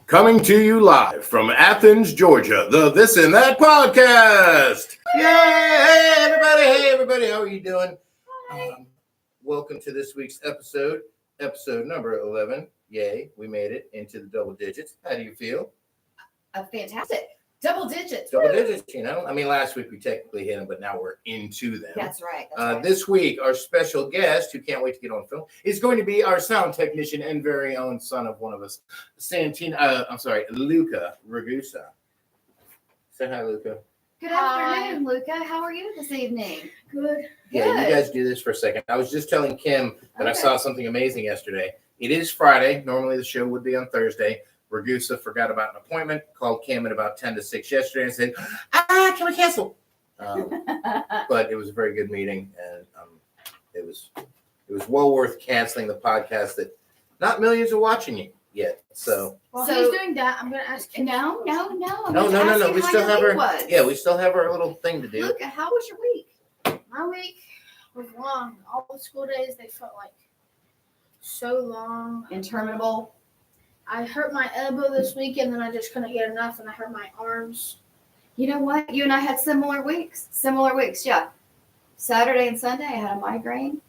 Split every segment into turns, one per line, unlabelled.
Coming to you live from Athens, Georgia, the This and That podcast. Yay! Hey, everybody. How are you doing? Welcome to this week's episode number 11. Yay, we made it into the double digits. How do you feel?
Fantastic. Double digits.
Double digits, you know. I mean, last week we technically hit them, but now we're into them.
That's right.
This week, our special guest, who can't wait to get on film, is going to be our sound technician and very own son of one of us, Luca Ragusa. Say hi, Luca.
Good afternoon, Luca. How are you this evening?
Good.
Yeah, you guys do this for a second. I was just telling Kim that I saw something amazing yesterday. It is Friday. Normally the show would be on Thursday. Ragusa forgot about an appointment, called Kim at about 10 to 6 yesterday and said, can we cancel? But it was a very good meeting, and it was well worth canceling the podcast that not millions are watching you yet. So
While he's doing that, I'm going to ask him.
No.
No. We still have we still have our little thing to do.
Luca, how was your week?
My week was long. All the school days, they felt like so long.
Interminable.
I hurt my elbow this week, and then I just couldn't get enough, and I hurt my arms.
You know what? You and I had similar weeks. Yeah. Saturday and Sunday, I had a migraine.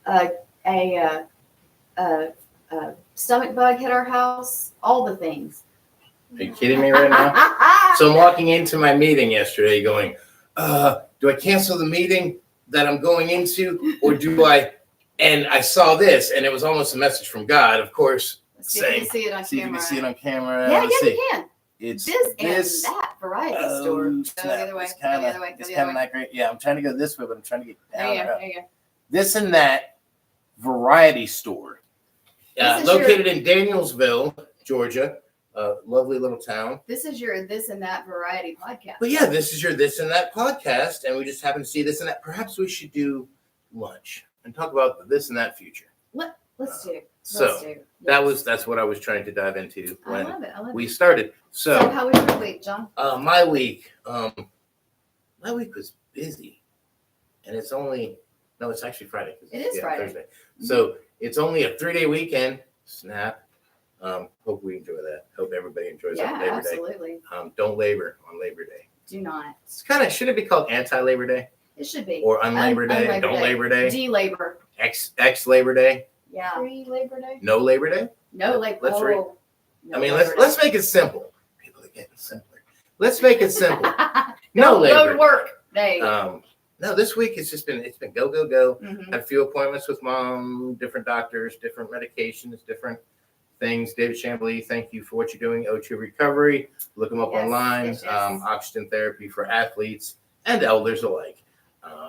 A stomach bug hit our house. All the things.
Are you kidding me right now? So I'm walking into my meeting yesterday going, do I cancel the meeting that I'm going into, or do I? And I saw this, and it was almost a message from God, of course.
See if you can see it on
See if you
camera.
can see it on camera.
Yeah, you can.
It's
this and that variety store. Go the other way.
It's kind of not great. Yeah, I'm trying to go this way, but I'm trying to get down.
There you go.
This and That variety store. Located in Danielsville, Georgia. Lovely little town.
This is your This and That variety podcast.
But yeah, this is your This and That podcast, and we just happen to see this and that. Perhaps we should do lunch and talk about the This and That future.
Let's do.
That's what I was trying to dive into when
I love it.
we started. So
how was your week, John?
My week was busy, and it's actually Friday.
It is Friday.
Thursday. So it's only a 3-day weekend. Snap. Hope we enjoy that. Hope everybody enjoys Labor Day.
Absolutely.
Don't labor on Labor Day.
Do not.
It's should it be called anti-Labor Day?
It should be.
Or unlabor Day. Don't Labor Day.
De-labor.
X Labor Day.
Yeah.
Pre-Labor Day.
No Labor Day.
No labor.
Let's make it simple. People are getting simpler. Let's make it simple. No labor.
Go to work day.
No, this week it's been go.
Mm-hmm.
Had a few appointments with mom, different doctors, different medications, different things. David Chambly, thank you for what you're doing. O2 Recovery. Look them up online.
Yes.
Oxygen therapy for athletes and elders alike.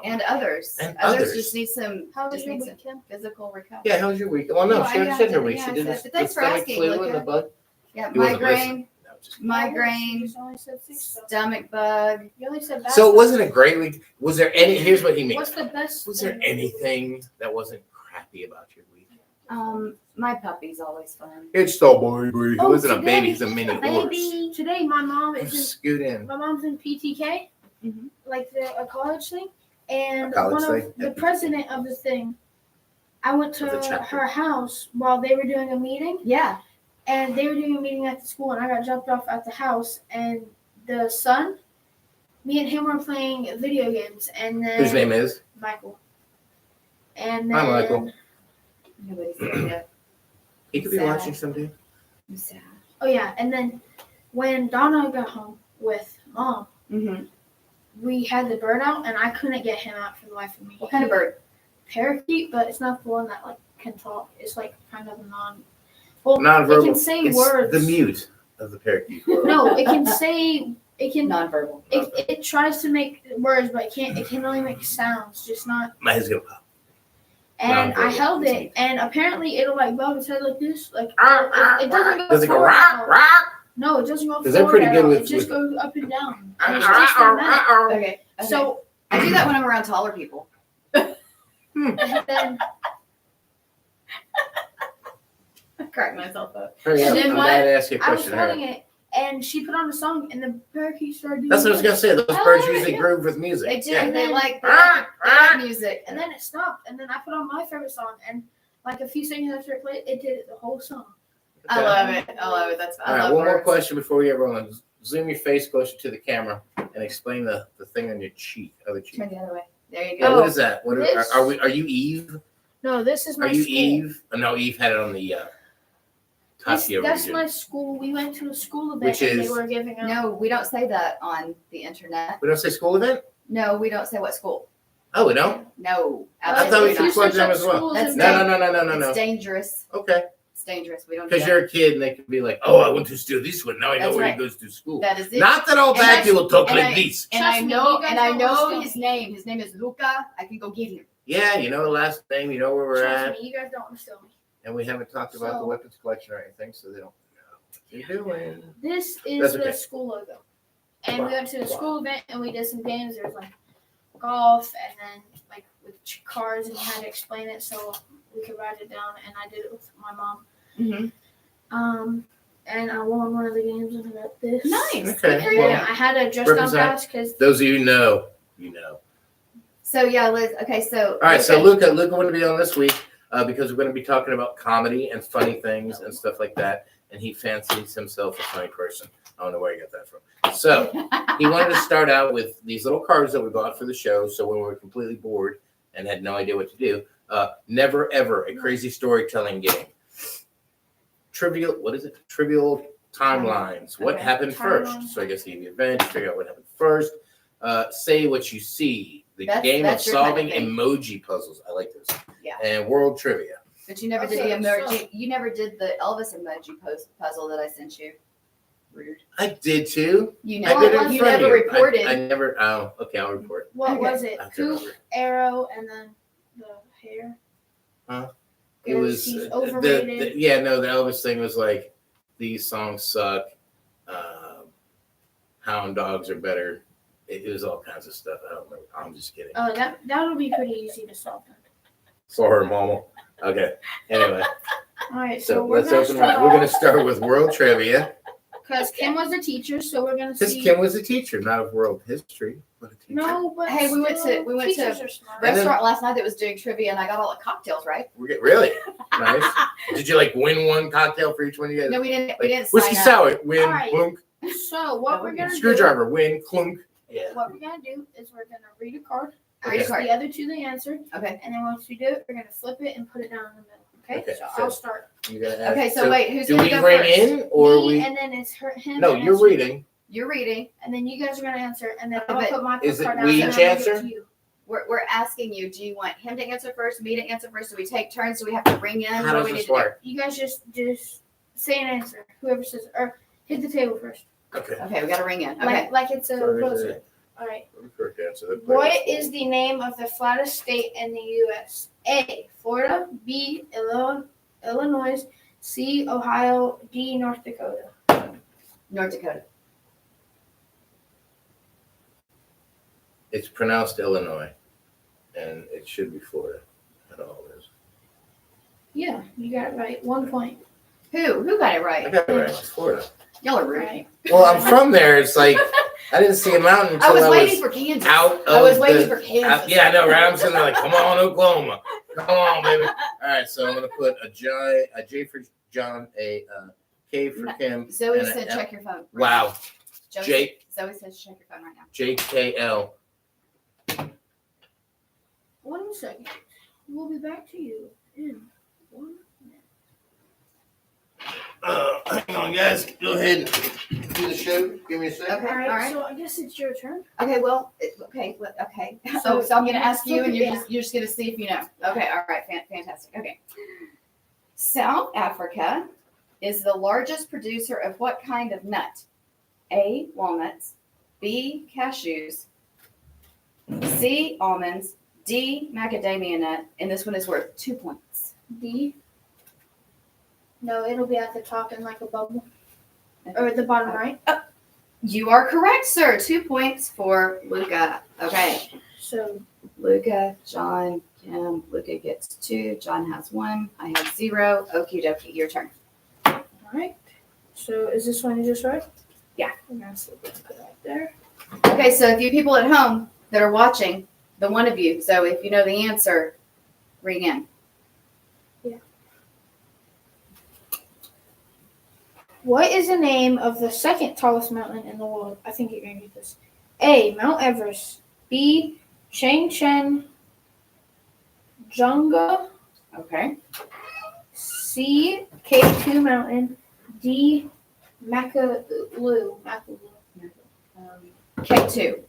And others. Others just need some.
How was your week, Kim?
Physical recovery.
Yeah, how was your week? Well, no, she already said her week.
Yeah,
She did
but
the
thanks for
stomach
asking,
flu
Luca.
and the bug.
Yeah,
He wasn't
migraine,
No, just-
migraine,
You only said 6.
stomach bug.
You only said bad.
So it wasn't a great week. Was there any? Here's what he means.
What's the best?
Was there anything that wasn't crappy about your week?
My puppy's always fun.
It's the baby. He
Oh,
wasn't a
today
baby. He's a mini horse.
Baby. Today, my mom is
Scoot in.
my mom's in PTK,
Mhm.
like a college thing, and
A college
one
thing?
of the
Yeah.
president of the thing. I went to
Of the chapter.
her house while they were doing a meeting,
Yeah.
and they were doing a meeting at the school, and I got dropped off at the house, and the son, me and him were playing video games, and then
Whose name is?
Michael. And then
Hi, Michael.
Nobody's there yet.
He could be
Sad.
watching someday.
I'm sad.
oh yeah, and then when Donna got home with mom,
Mm-hmm.
we had the bird out, and I couldn't get him out for the life of me.
What kind of bird?
Parakeet, but it's not the one that can talk. It's kind of Well,
Nonverbal.
it can say
It's
words.
the mute of the parakeet.
No, it can say. It can.
Nonverbal.
It tries to make words, but it can't. It can only make sounds, just not.
My head's gonna pop.
And I
Nonverbal.
held it, and apparently it'll bob its head like this, it doesn't go.
Does it go
forward at
rock,
all.
rock?
No, it doesn't go
Because they're
forward
pretty
at
good
all.
with-
It just
with-
goes up and down. And it's just for a minute.
Okay.
So
I do that when I'm around taller people.
and then
I crack myself up.
Hurry up.
And then
I'm
what?
glad to ask you a
I was
question.
holding
Hurry.
it, and she put on a song, and the parakeet started doing.
That's what I was
it.
gonna say. Those
Oh,
birds usually
yeah.
groove with music.
They do.
Yeah.
They like
Ah, ah.
music.
And then it stopped, and then I put on my favorite song, and like a few seconds after it played, it did it the whole song.
I love it. I love it. That's
All
I
right,
love
one more
words.
question before we get rolling. Zoom your face closer to the camera and explain the thing on your cheek, other cheek.
Turn the other way. There you
Yeah,
go.
what is that? What
this-
are you Eve?
No, this is my
Are you
school.
Eve? Oh, no, Eve had it on the Tapia
That's
region.
my school. We went to a school event
Which
and
is-
they were giving out.
No, we don't say that on the internet.
We don't say school event?
No, we don't say what school.
Oh, we don't?
No,
I thought we
If
could
you
absolutely
plug
search
them
up
as well.
schools
That's
and
No,
events-
no.
It's dangerous.
Okay.
It's dangerous. We don't do
Because
that.
you're a kid and they could be like, oh, I went to school this one. Now I know
That's
where
right.
he goes to school.
That is it.
Not that all
And
bad
that's-
people talk
and
like
I-
this.
and
Trust
I
me,
know,
you guys
and I
don't
know
wanna
his
steal
name. His name is Luca. I can go get him.
Yeah, you know the last name, you know where we're
Trust
at.
me, you guys don't want to steal me.
And we haven't talked about the
So-
weapons collection or anything, so they don't know what you're doing.
This
That's
is
okay.
the school logo. And we
Wow.
went to the
Wow.
school event and we did some games. There was like golf and then like with cars and you had to explain it so we could write it down. And I did it with my mom.
Mm-hmm.
And I won one of the games and I got this.
Nice.
Okay,
Good for you.
well-
I had a dress down
Represent.
pass because
Those of you who know, you know.
So yeah, Liz. Okay, so
All right, so Luca wouldn't be on this week because we're going to be talking about comedy and funny things and stuff like that. And he fancies himself a funny person. I don't know where he got that from. So he wanted to start out with these little cards that we bought for the show. So when we were completely bored and had no idea what to do, never ever a crazy storytelling game. Trivial, what is it? Trivial timelines. What
Okay.
happened
Timeline.
first? So I guess you give you events, figure out what happened first. Say what you see. The game of
That's your kind of
solving
thing.
emoji puzzles. I like this.
Yeah.
And world trivia.
But you never did
Okay,
the emoji.
so-
You never did the Elvis emoji puzzle that I sent you. Rude.
I did too.
You
I
never.
did it in
You
front of
never
you.
reported.
I never. Oh, okay. I'll report.
what
Okay.
was it?
I can't
Coop,
remember.
arrow, and then the hair.
It was
He's
the
overrated.
yeah. No, the Elvis thing was like these songs suck. Hound dogs are better. It was all kinds of stuff. I don't remember. I'm just kidding.
Oh, that would be pretty easy to solve. Then.
For her, mama. Okay. Anyway,
All right,
so
we're
let's
gonna
open.
start
We're gonna start with world trivia
because Kim was a teacher, so we're gonna
because
see.
Kim was a teacher, not of world history, but a teacher.
No, but
Hey, we went to-
still,
we went to-
teachers are smart.
And then-
Restaurant last night that was doing trivia, and I got all the cocktails right.
Really nice. Did you like win one cocktail for each one of you guys?
No, we didn't. We didn't
Whiskey
sign up.
sour, win,
All right.
clunk.
So what we're gonna
Screwdriver, win, clunk. Yeah.
do? What we're gonna do is we're gonna read a card.
Read a
Okay.
card.
The other two they answer,
Okay.
and then once we do it, we're gonna flip it and put it down in the middle. Okay.
Okay,
So
so-
I'll start.
You gotta ask-
Okay. So wait, who's
do
gonna
we
go
ring
first?
in or
Me,
we?
and then it's him.
No,
and
you're
it's-
reading.
You're reading.
And then you guys are gonna answer, and then
Okay,
I'll
but
put my
is it
card
we
out
each
and I'll give it
answer?
to you.
We're asking you. Do you want him to answer first, me to answer first? Do we take turns? Do we have to ring in?
How
What do
does
we
this
need
work?
You guys just say an answer. Whoever says, or hit the table first.
Okay.
to do? Okay, we got to ring in. Okay.
Like it's a
Sorry,
buzzer. All right.
Correct answer.
What is the name of the flattest state in the U.S.? A. Florida. B. Illinois. C. Ohio. D. North Dakota.
North Dakota.
It's pronounced Illinois, and it should be Florida. It all is.
Yeah, you got it right. 1 point.
Who got it
I
right?
got it right. It's Florida.
Y'all are rude.
Right.
Well, I'm from there. It's like I didn't see a mountain
I
until
was
I
waiting
was
for Kansas.
out of
I was waiting
the.
for Kansas.
Yeah, I know. Right? I'm sitting there like, come on, Oklahoma. Come on, baby. All right, so I'm gonna put a J for John, a K for
No,
Kim.
Zoe
and a
said,
L.
check your phone.
Wow,
Zoe says, check your phone right now.
JKL.
1 second. We'll be back to you in 1 minute.
Hang on, guys. Go ahead and do the show. Give me a second.
Okay.
All right,
all right.
so I guess it's your turn.
Okay, well, okay. So I'm going to ask you, and
Yeah.
you're just going to see if you know. Okay, all right, fantastic. Okay. South Africa is the largest producer of what kind of nut? A, walnuts. B, cashews. C, almonds. D, macadamia nut. And this one is worth 2 points.
D. No, it'll be at the top in like a bubble. Or at the bottom right.
You are correct, sir. 2 points for Luca. Okay.
So
Luca, John, Kim. Luca gets 2. John has 1. I have 0. Okie dokie. Your turn.
all right. So is this one just right?
Yeah.
I'm gonna slip it right there.
Okay, so if you people at home that are watching, the one of you, so if you know the answer, ring in.
Yeah. What is the name of the second tallest mountain in the world? I think you're going to get this. A. Mount Everest. B. Changchun Junga.
Okay.
C. K2 Mountain. D. Makalu.
K2.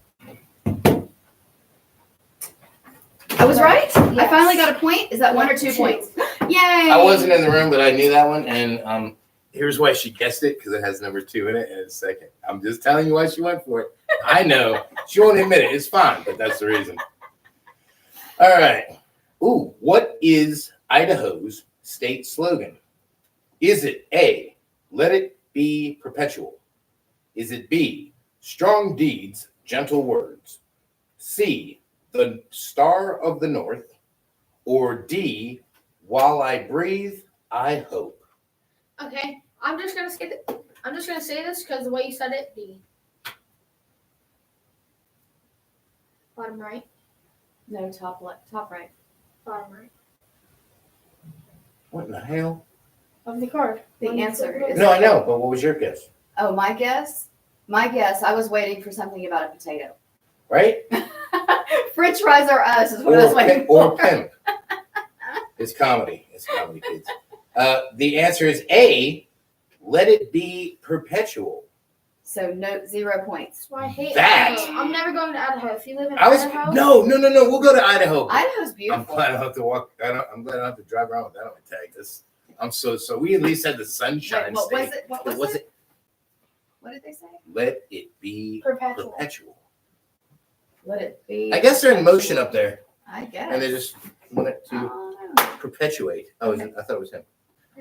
I was right? I
Yes.
finally got a point? Is that one or 2 points? Yay!
I wasn't in the room, but I knew that one. And here's why she guessed it, because it has number 2 in it and it's second. I'm just telling you why she went for it. I know. She won't admit it. It's fine, but that's the reason. All right. Ooh, what is Idaho's state slogan? Is it A, let it be perpetual? Is it B, strong deeds, gentle words? C, the star of the north? Or D, while I breathe, I hope?
Okay, I'm just gonna skip it. I'm just gonna say this because the way you said it, D. Bottom right.
No, top left, top right.
Bottom right
What in the hell?
of the card.
The
When you
answer
flip it
is-
No, I know, but what was your guess?
Oh, my guess? My guess, I was waiting for something about a potato.
Right?
French fries are us is what I was waiting
Or
for.
pimp. It's comedy. It's comedy, kids. The answer is A, let it be perpetual.
So no, 0 points.
That's why I hate
That-
Idaho. I'm never going to Idaho. If you live in
I was
Idaho,
no. We'll go to Idaho.
Idaho's
I'm
beautiful.
glad I don't have to walk. I'm glad I don't have to drive around with that on my tag. I'm so we at least had the
Wait,
sunshine
what
state.
was it? What
But
was it? What did they say?
Let it be
perpetual.
perpetual.
Let it be.
I guess they're in motion up there,
I guess.
and they just want it to
Oh,
perpetuate. Oh, I thought it was him.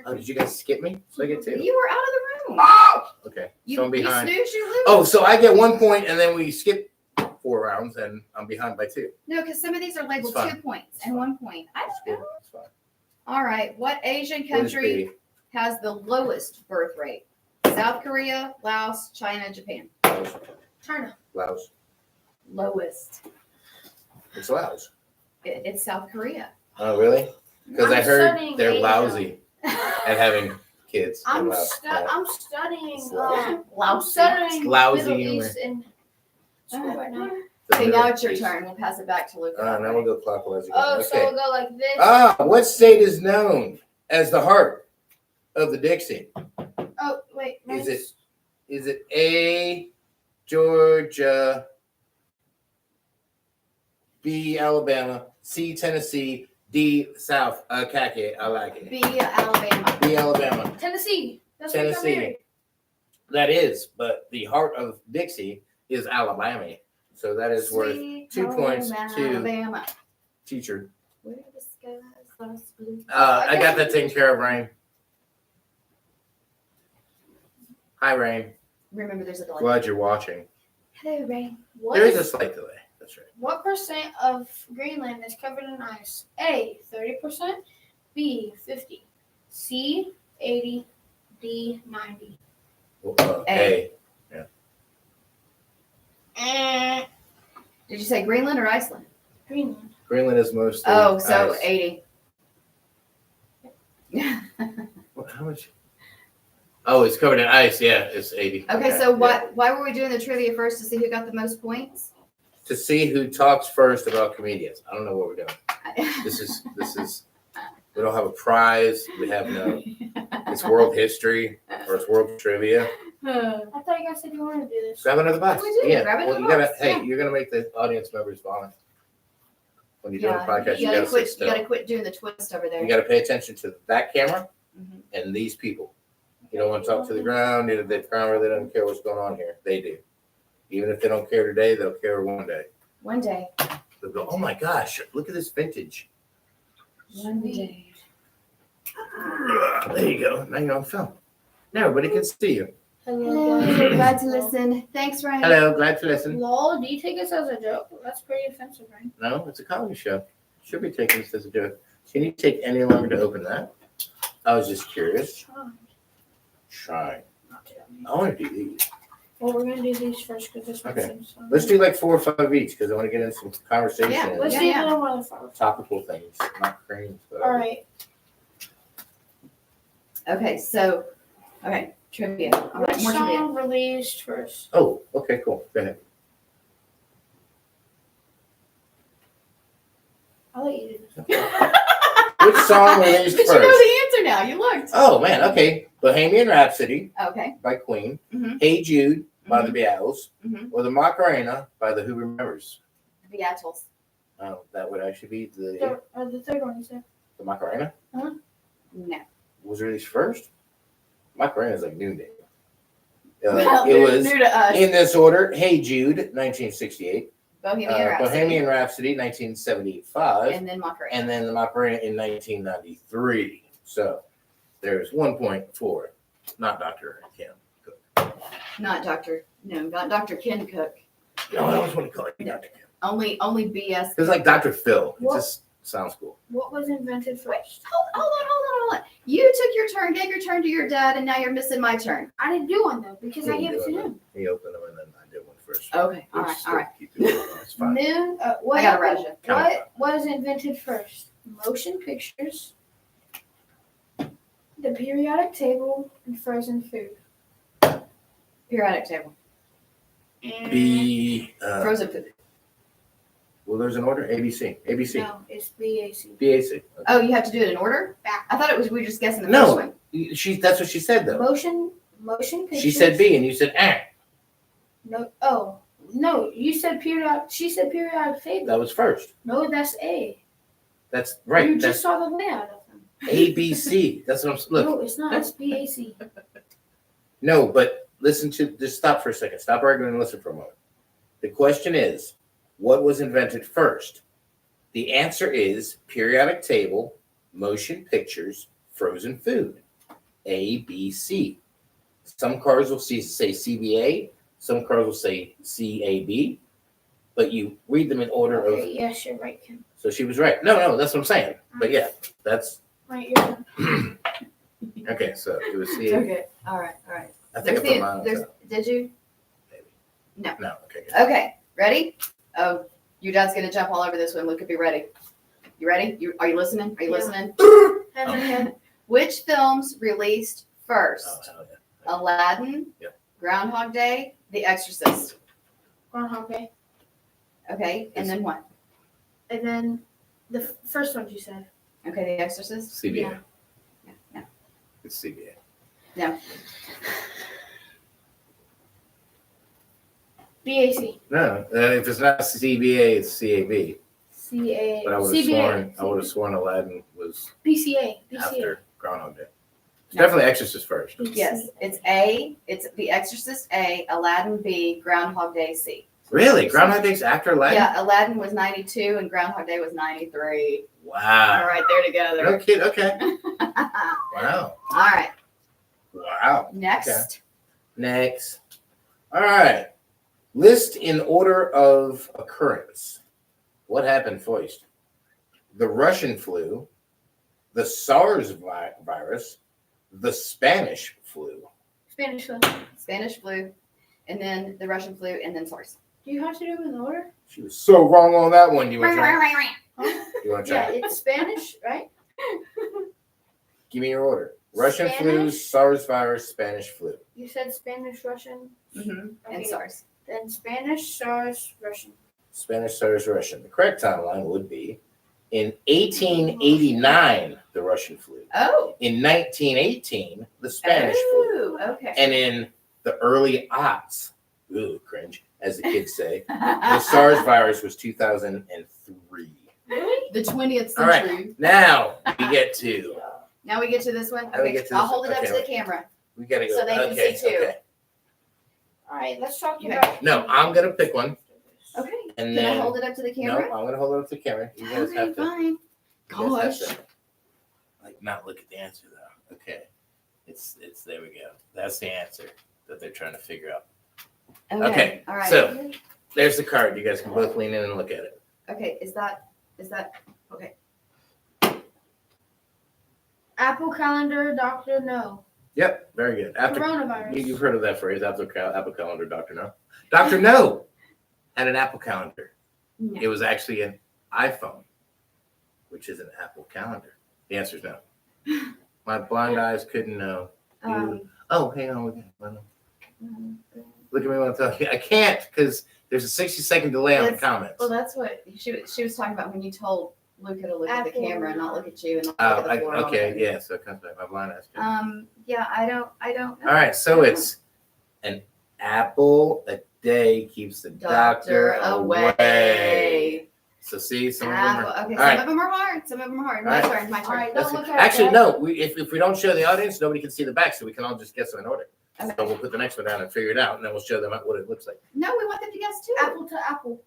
Oh, did you guys skip me? So I get 2.
you were out of the room.
Oh, okay.
You,
So I'm behind.
You snooze, you lose.
Oh, so I get 1 point, and then we skip 4 rounds, and I'm behind by 2.
No, because some of these are labeled
It's fine.
2 points
It's
and
fine.
1 point. I
It's
don't
good.
know.
It's fine.
All right. What Asian
What is
country
B?
has the lowest birth rate? South Korea, Laos, China, Japan.
Laos.
China.
Laos.
Lowest.
It's Laos.
It's South Korea.
Oh, really? Because I
I'm
heard
studying
they're
Asia.
lousy at having kids. in
I'm
Laos. Yeah.
I'm studying.
It's lousy.
I'm studying
Lousy
Middle
humor.
East in school right now.
The
Okay, now
Middle
it's your
East.
turn. We'll pass it back to Luca.
Now we'll go clockwise again.
Oh,
Okay.
so we'll go like this.
What state is known as the heart of the Dixie?
Oh, wait.
Is
mine's-
Is it A, Georgia, B, Alabama, C, Tennessee, D, South, Khaki, I like it.
B, Alabama.
B, Alabama.
Tennessee? That's where we got
Tennessee.
married.
That is, but the heart of Dixie is Alabama. So that is worth
Sweet
2 points
home
to
Alabama.
teacher.
Where the skies are blue.
I got that taken care of, Rain. Hi, Rain.
Remember, there's a delay.
Glad you're watching.
Hello, Ray.
What
There is
is-
a slight delay. That's right.
What percent of Greenland is covered in ice? A, 30%, B, 50, C, 80, D, 90.
A.
Eh,
Did you say Greenland or Iceland?
Greenland.
Greenland is mostly.
Oh, so
ice.
80.
How much? Oh, it's covered in ice. Yeah, it's 80.
Okay, so
yeah.
why were we doing the trivia first to see who got the most points?
To see who talks first about comedians. I don't know what we're doing. This is. We don't have a prize. We have no. It's world history or it's world trivia.
I thought you guys said you wanted to do this.
Grab another box.
We do.
Yeah.
Grab
Well,
another
you gotta.
box.
Hey,
Yeah.
you're gonna make the audience members vomit. When you're doing a podcast,
you
you
gotta
gotta sit
quit. You
still.
gotta quit doing the twist over there.
You gotta pay attention to that camera
Mhm.
and these people. You don't want to talk to the ground. The ground really doesn't care what's going on here. They do. Even if they don't care today, they'll care one day.
One day.
They'll go, oh my gosh, look at this vintage.
One day.
There you go. Now you're on film. Now everybody can see you.
Hello,
guys.
glad to listen. Thanks, Ryan.
Hello, glad to listen.
Lol, do you take us as a joke? That's pretty offensive, right?
No, it's a comedy show. Should be taking this as a joke. Can you take any longer to open that? I was just curious. Try.
Not too
I want to do these.
Well, we're gonna do these first because this one
Okay.
seems fun.
Let's do like 4 or 5 each because I want to get into some conversation
Yeah,
and
Let's
Yeah,
do
yeah.
a little more than 5.
topical things, not creams. But
All right.
Okay, so, okay, Trivia. All right,
Which
more trivia.
song released first?
Oh, okay, cool. Go ahead.
I'll let you do this.
Which song released
But
first?
you know the answer now. You looked.
Oh man, okay. Bohemian Rhapsody
Okay.
by Queen,
Mm-hmm.
Hey Jude by the Beatles,
Mm-hmm.
or the Macarena by the Who Remembers.
The Beatles.
Oh, that would actually be the
The third one you said.
Macarena
No.
was released first. Macarena is like noonday.
Well,
It
new-
was
new to us.
in this order: Hey Jude, 1968,
Bohemian Rhapsody.
Bohemian Rhapsody, 1975,
And then Macarena.
and then the Macarena in 1993. So there's 1 point for not Dr. Kim Cook.
Not Dr. Ken Cook.
No, I always want to call it Dr. Kim.
Only BS.
It's like Dr. Phil. It
What?
just sounds cool.
What was invented first?
Hold on. You took your turn, gave your turn to your dad, and now you're missing my turn.
I didn't do one though because I gave it to him.
He opened them and then I did one first.
Okay. All
We'll
right.
still
All right.
keep doing it. It's fine.
Moon.
I got a ration.
What was invented first? Motion pictures, the periodic table, and frozen food.
Periodic table.
B.
Frozen food.
Well, there's an order. ABC. ABC.
No, it's BAC.
BAC.
Oh, you have to do it in order? I thought it was we were just guessing the
No.
first one.
That's what she said though.
Motion pictures.
She said B and you said
No. Oh no, you said periodic. She said periodic table.
That was first.
No, that's A.
That's right.
You
That's
just saw the layout of them.
ABC. That's what I'm. Look.
No, it's not. It's BAC.
No, but listen to. Just stop for a second. Stop arguing and listen for a moment. The question is, what was invented first? The answer is periodic table, motion pictures, frozen food. A, B, C. Some cars will say CBA. Some cars will say CAB. But you read them in order of.
Okay, yes, you're right, Kim.
So she was right. No, that's what I'm saying. But yeah, that's
Right, you're right.
okay. So it was C.
Okay. All right.
I think I put mine on top.
Did you?
Maybe.
No.
No. Okay. Good.
Okay. Ready? Oh, your dad's gonna jump all over this one. Luca, be ready. You ready? Are you listening? Are you
Yeah.
listening?
Head to head.
Which films released first?
Oh, hell yeah.
Aladdin,
Yep.
Groundhog Day, The Exorcist.
Groundhog Day.
Okay, and then what?
And then the first one you said.
Okay, The Exorcist.
CBA.
Yeah.
No.
It's CBA.
BAC.
No, if it's not CBA, it's CAB.
CA.
But I would have sworn Aladdin was
BCA.
after Groundhog Day. It's
No.
definitely Exorcist first.
Yes, it's A. It's The Exorcist A, Aladdin B, Groundhog Day C.
Really? Groundhog Day's after Aladdin?
Yeah, Aladdin was 92 and Groundhog Day was 93. All
Wow.
right, there together.
No kid. Okay.
All
Wow.
right,
Wow.
next.
Next. All right. List in order of occurrence. What happened first? The Russian flu, the SARS virus, the Spanish flu.
Spanish flu.
Spanish flu, and then the Russian flu, and then SARS.
Do you have to do it in order?
She was so wrong on that one. You want to try?
Huh?
You want to
Yeah,
try?
it's Spanish, right?
Give me your order. Russian flu,
Spanish.
SARS virus, Spanish flu.
You said Spanish, Russian,
Mm-hmm. And
Okay.
SARS.
then Spanish, SARS, Russian.
Spanish, SARS, Russian. The correct timeline would be in 1889, the Russian flu.
Oh.
In 1918, the Spanish flu.
Ooh, okay.
And in the early aughts, ooh, cringe, as the kids say, the SARS virus was 2003.
Really?
The 20th
All right.
century.
Now we get to,
Now we get to this one.
Now we
Okay,
get to
I'll
this
hold it
one.
up to
Okay.
the camera.
we got to go.
So they can
okay,
see too.
okay.
All right, let's talk
Okay.
about.
No, I'm going to pick one.
Okay.
And
Can
then,
I hold it up to the
no,
camera?
I'm going to hold it up to the camera. You guys
Okay,
have to,
fine.
you guys
Gosh.
have to, like, not look at the answer, though. Okay. It's there we go. That's the answer that they're trying to figure out. Okay,
All right.
so- There's the card. You guys can both lean in and look at it.
Okay. Is that okay?
Apple Calendar, Doctor No.
Yep, very good.
Coronavirus.
You've heard of that phrase, Apple Calendar, Dr. No. Dr. No had an Apple Calendar.
No.
It was actually an iPhone, which is an Apple Calendar. The answer is no. My blind eyes couldn't know. Oh, hang on. Look at me when I'm talking. I can't because there's a 60-second delay on the comments.
Well, that's what she was talking about when you told Luca to look at the
Apple.
camera and not look at you and not
Oh,
look at the floor.
okay, yeah. So it comes back. My blind eyes.
Yeah, I don't know.
All right, so it's an apple a day keeps the doctor away. So see, some of them are.
Okay, some
right.
of them are hard. Some of them are hard.
All
My
right.
turn. My turn.
All right,
That's
don't
it.
look at
Actually,
it.
no. If we don't show the audience, nobody can see the back, so we can all just guess them in order.
Okay.
So we'll put the next one down and figure it out, and then we'll show them what it looks like.
No, we want them to guess too.
Apple to apple.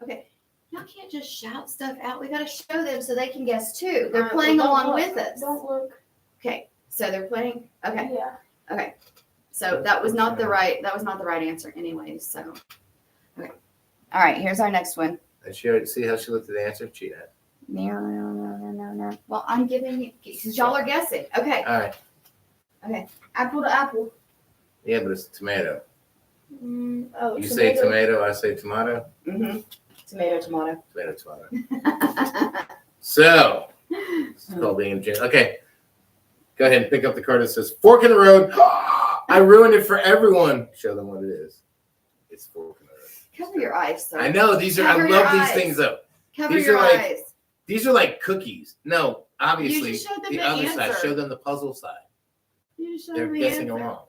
Okay. Y'all can't just shout stuff out. We got to show them so they can guess too. They're
All right,
playing
well,
along
don't
with
look.
us.
Don't look.
Okay. So they're playing. Okay.
Yeah.
Okay. So that was not the right. That was not the right answer, anyway. So. Okay. All right. Here's our next one.
And she already see how she looked at the answer. Cheat at.
No. Well, I'm giving you because y'all are guessing. Okay.
All right.
Okay.
Apple to apple.
Yeah, but it's tomato.
Oh,
You say tomato, I say tomato.
Mm-hmm. Tomato.
Tomato. So, it's called being Jim. Okay. Go ahead and pick up the card that says fork in the road. I ruined it for everyone. Show them what it is. It's fork in the road.
Cover your eyes, sir.
I know these are.
Cover
I
your
love these
eyes.
things though.
Cover
these
your
are like-
eyes.
These are like cookies. No, obviously
You just showed them
the
the
other side.
answer.
Show them the puzzle side.
You just showed
They're
me
guessing
answer.
along.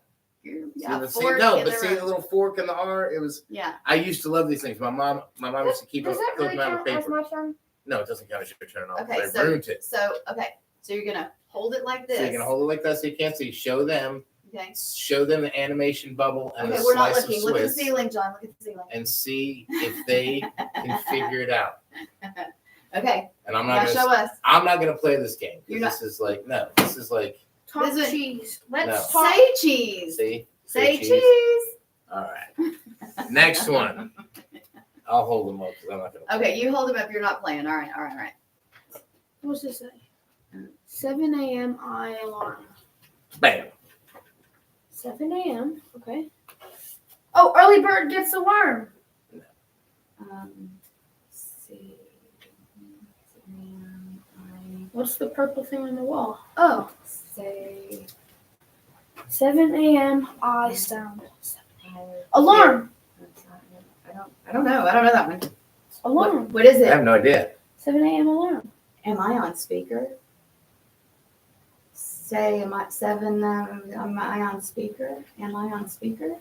Yeah,
See,
fork
no,
in
but
the
see
road.
the little fork and the R. It was.
Yeah.
I used to love these things. My mom used to keep
Does that really
them out of
count as
paper.
my turn?
No, it doesn't count as your turn off.
Okay,
I ruined it.
So you're gonna hold it like this.
So you're gonna hold it like that so you can't see. Show them
Okay.
the animation bubble and
Okay,
the
we're not
slice
looking.
of
Look at the
Swiss,
ceiling, John. Look at the ceiling.
and see if they can figure it out.
Okay.
And I'm
Now
not
show
gonna.
us.
I'm not gonna play this game.
You're
This is like no. This is like
Talk
Is it-
cheese.
No.
Let's talk.
Say cheese.
see.
Say
cheese.
cheese.
All right. Next one. I'll hold them up because I'm not gonna.
Okay, you hold them up. You're not playing. All right.
What's this say? 7 a.m. I alarm.
Bam.
7 a.m. Okay. Oh, early bird gets the worm.
Let's see.
What's the purple thing on the wall?
Oh, say
7 a.m. I sound. Alarm.
I don't know. I don't know that one.
Alarm.
What is
I
it?
have no idea.
7 a.m. alarm.
Am I on speaker? Say, am I 7? Am I on speaker? Am I on speaker?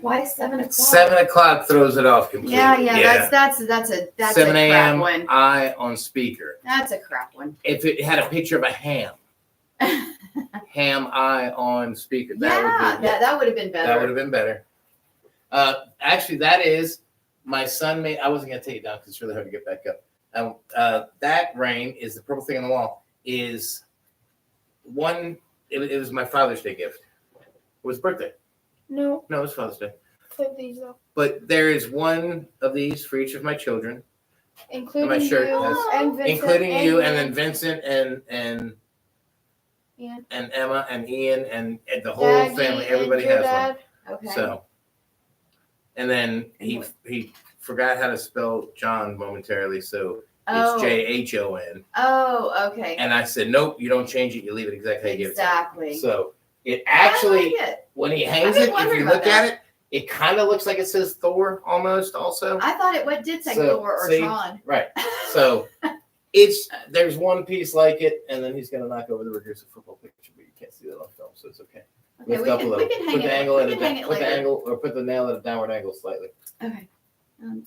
Why 7 o'clock?
7 o'clock throws it off completely.
Yeah. That's a
7
a crap
a.m.
one.
I on speaker.
That's a crap one.
If it had a picture of a ham, ham I on speaker.
That would have been
That would
better.
have been better. Actually, that is my son made. I wasn't gonna take it down because it's really hard to get back up. That rain is the purple thing on the wall. Is one. It was my Father's Day gift. It was birthday.
No,
No, it was Father's Day.
put these up.
But there is one of these for each of my children,
Including
my shirt
you
has-
and Vincent.
including you, and
Ian.
then Vincent and
Ian.
Emma and Ian and the whole
Daddy
family.
and
Everybody
your
has
dad.
Okay.
one. So, and then he forgot how to spell John momentarily, so it's JHON.
Oh, okay.
And I said, nope, you don't change it. You leave it exactly how you give it.
Exactly.
So it
I
actually,
like it.
when he hangs
been
it, if
wondering
you
about
look
that.
at it, it kind of looks like it says Thor almost. Also,
I thought it did say
So,
Thor or
see?
Tron.
right. So there's one piece like it, and then he's gonna knock over the Ragusa football picture, but you can't see that on film, so it's okay.
Okay,
Lift up a little.
we can
Put
hang
the
it.
angle
We
at
can hang it
put the
later.
angle or put the nail at a downward angle slightly.
Okay.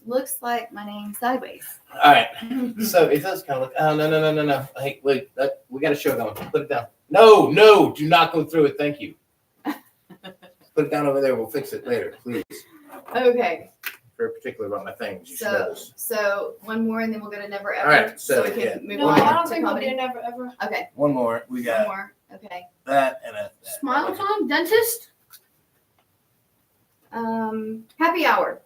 Looks like my name's sideways.
All right. So it does kind of look. Oh no! Hey, wait. We got to show it on. Put it down. No! Do not go through it. Thank you. Put it down over there. We'll fix it later, please.
Okay.
Very particular about my things. You should know this.
So one more, and then we'll go to never ever.
All right, so,
we can
yeah.
move
No,
on
I don't
to
think we'll
comedy.
do never ever.
Okay.
One more. We
One
got
more. Okay.
that and a
Smile time, dentist.
Happy hour.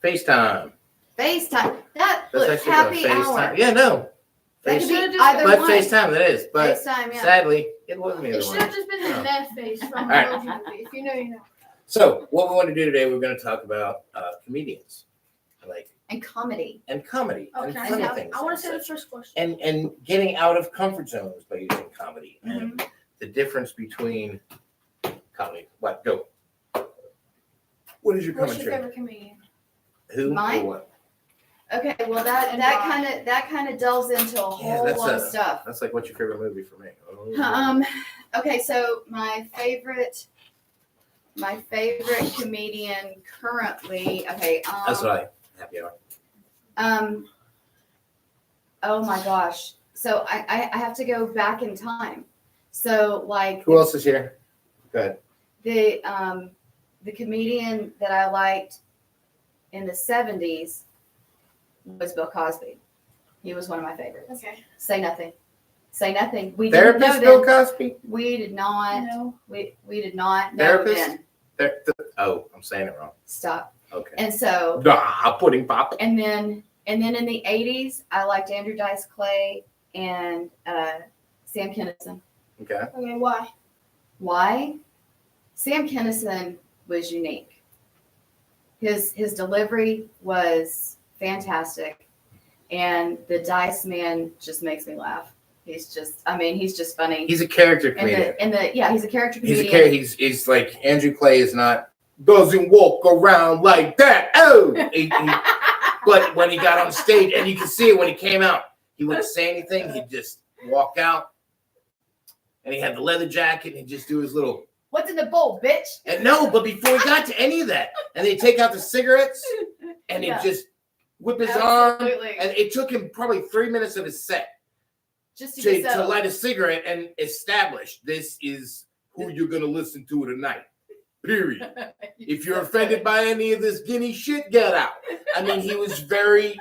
FaceTime.
FaceTime. That
That's
look
actually
happy
a FaceTime.
hour.
Yeah, no.
That could be
Face-
either
But
one.
FaceTime, that is. But
FaceTime, yeah.
sadly, it wasn't
It
either
should
one.
have just been the
Oh.
meth face from
All
the
right.
Emoji Movie. If you know, you know.
So what we want to do today, we're going to talk about comedians, like
and comedy.
and comedy
Oh,
and
can I
funny
have-
things.
I want
and
to say the
such.
first question.
And getting out of comfort zones by using comedy and
Mm-hmm.
the difference between comedy. What? Go. What is your
What's your
commentary?
favorite comedian?
Who or
Mine?
what?
Okay, well
And
that kind of delves into a
Yeah,
whole
that's
lot of
a-
stuff.
That's like what's your favorite movie for me? Oh,
Okay, so my favorite comedian currently. Okay,
that's what I happy hour.
Oh my gosh. So I have to go back in time. So like
Who else is here? Go ahead.
the comedian that I liked in the 70s was Bill Cosby. He was one of my favorites.
Okay.
Say nothing. Say nothing. We didn't know
Therapist Bill
then.
Cosby?
We did not.
No.
We did not know
Therapist?
then.
Oh, I'm saying it wrong.
Stop.
Okay.
And so
Pudding pop.
and then in the 80s, I liked Andrew Dice Clay and Sam Kinison.
Okay.
Okay, why?
Why? Sam Kinison was unique. His delivery was fantastic, and the Dice Man just makes me laugh. He's just funny.
He's a character comedian.
He's a character
He's
comedian.
he's like Andrew Clay is not doesn't walk around like that. Oh, but when he got on stage, and you can see it when he came out, he wouldn't say anything. He'd just walk out, and he had the leather jacket, and he'd just do his little.
What's in the bowl, bitch?
And no, but before he got to any of that, and they take out the cigarettes, and
Yeah.
he'd just whip his arm,
Absolutely.
and it took him probably 3 minutes of his set
Just to get
to
settled.
light a cigarette and establish this is who you're gonna listen to tonight. Period. If you're offended by any of this guinea shit, get out. I mean, he was very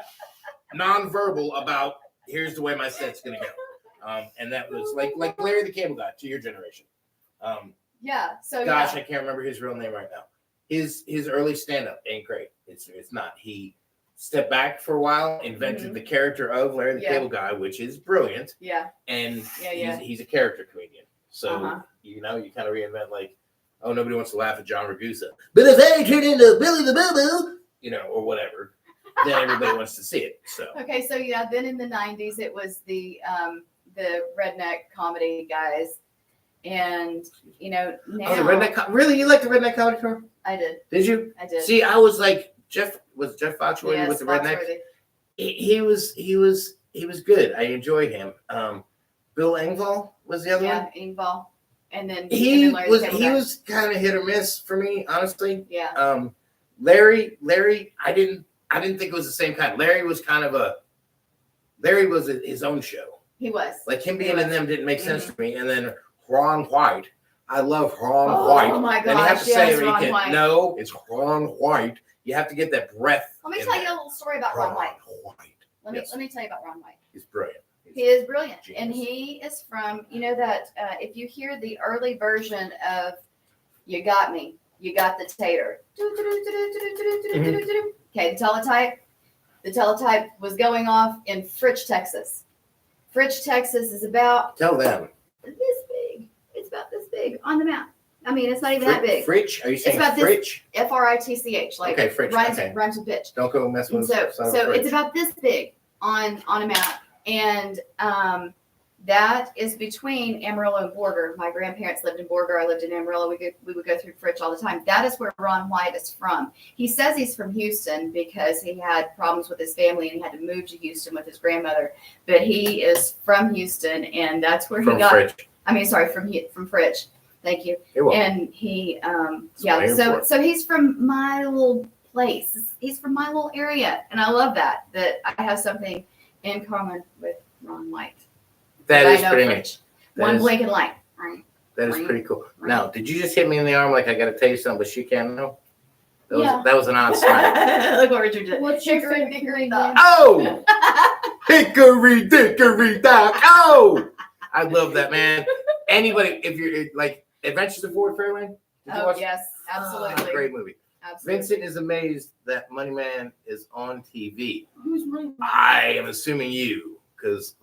nonverbal about here's the way my set's gonna go, and that was like Larry the Cable Guy to your generation.
Yeah. So
Gosh,
yeah.
I can't remember his real name right now. His early stand up ain't great. It's not. He stepped back for a while, invented the character of Larry the
Yeah.
Cable Guy, which is brilliant,
Yeah.
and
Yeah.
he's a character comedian. So
Uh-huh.
you kind of reinvent like, oh, nobody wants to laugh at John Ragusa, but if they turn into Billy the Boo Boo, or whatever, then everybody wants to see it. So
Okay, so yeah, then in the 90s it was the redneck comedy guys, and now
oh, the redneck really, you like the redneck comedy tour?
I did.
Did you?
I did.
See, I was like Jeff Foxworthy
Yes,
with the redneck.
Foxworthy.
He was good. I enjoyed him. Bill Engvall was the other one.
Yeah, Ingval, and then
He
Larry the
was
Cable
he
Guy.
was kind of hit or miss for me, honestly.
Yeah.
Larry, I didn't think it was the same kind. Larry was his own show.
He was.
Like him
He
being in
was.
them didn't make sense to me. And then Ron White, I love Ron
Oh,
White.
my
Then you have
gosh,
to say
yes,
it. You
Ron
can,
White.
no, it's Ron White. You have to get that breath.
Let me
in
tell you
there.
a little story about Ron White. Let
Yes.
me tell you about Ron White.
He's brilliant.
He is brilliant,
Genius.
and he is from that if you hear the early version of "You Got Me, You Got the Tater." Okay, the teletype was going off in Fritch, Texas. Fritch, Texas is about
Tell them.
this big. It's about this big on the map. I mean, it's not even that big.
Fritch? Are you saying
about this-
Fritch?
Fritch, like
Okay, Fritch,
rhymes,
okay.
rhymes with pitch.
Don't go mess
And
with
so
son of Fritch.
it's about this big on a map, and that is between Amarillo and Borger. My grandparents lived in Borger. I lived in Amarillo. We would go through Fritch all the time. That is where Ron White is from. He says he's from Houston because he had problems with his family and he had to move to Houston with his grandmother. But he is from Houston, and that's where
From
he got.
Fritch.
I mean, sorry, from Fritch. Thank you.
You're welcome.
And he,
That's what I'm for.
so he's from my little place. He's from my little area, and I love that I have something in common with Ron White.
That
I
is
know
pretty
Fritch.
neat.
One
is-
blinking light.
That is
Right.
pretty cool.
Right.
Now, did you just hit me in the arm like I got to tell you something, but she can't know?
Yeah.
That was an odd smile.
Look what Richard did.
What's your
Hickory
favorite
dickory
comedian?
dock.
Oh! Hickory dickory dock. Oh! I love that, man. Anybody, if you're like Adventures of Ford Fairlane? Did you
Oh
watch?
yes, absolutely.
Great movie.
Absolutely.
Vincent is amazed that Money Man is on TV.
Who's running?
I am assuming you, because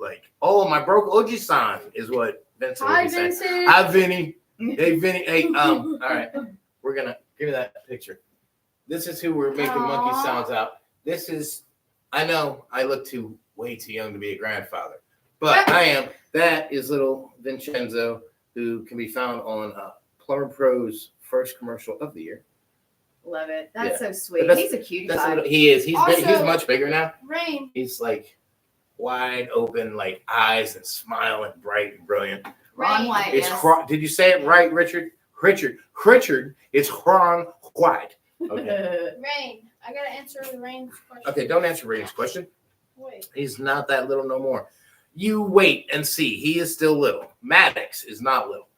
oh, my broke Oji-san is what Vincent would
Hi,
be saying.
Vincent.
Hi, Vinny. Hey, Vinny. Hey, all right. We're gonna give me that picture. This is who we're making monkey
Aw.
sounds out. This is I know I look way too young to be a grandfather, but I am. That is little Vincenzo, who can be found on Plumber Pro's first commercial of the year.
Love it. That's so
But
sweet.
that's-
He's a cutie
That's
pie.
he is. He's big, he's
Also-
much bigger now.
Rain.
He's like wide open, like eyes and smile and bright and brilliant.
Ron
Rain.
White.
It's
Yes.
Did you say it right, Richard? Richard. It's Ron White. Okay.
Rain. I gotta answer Rain's question.
Okay. Don't answer Rain's question.
Wait.
He's not that little no more. You wait and see. He is still little. Maddox is not little.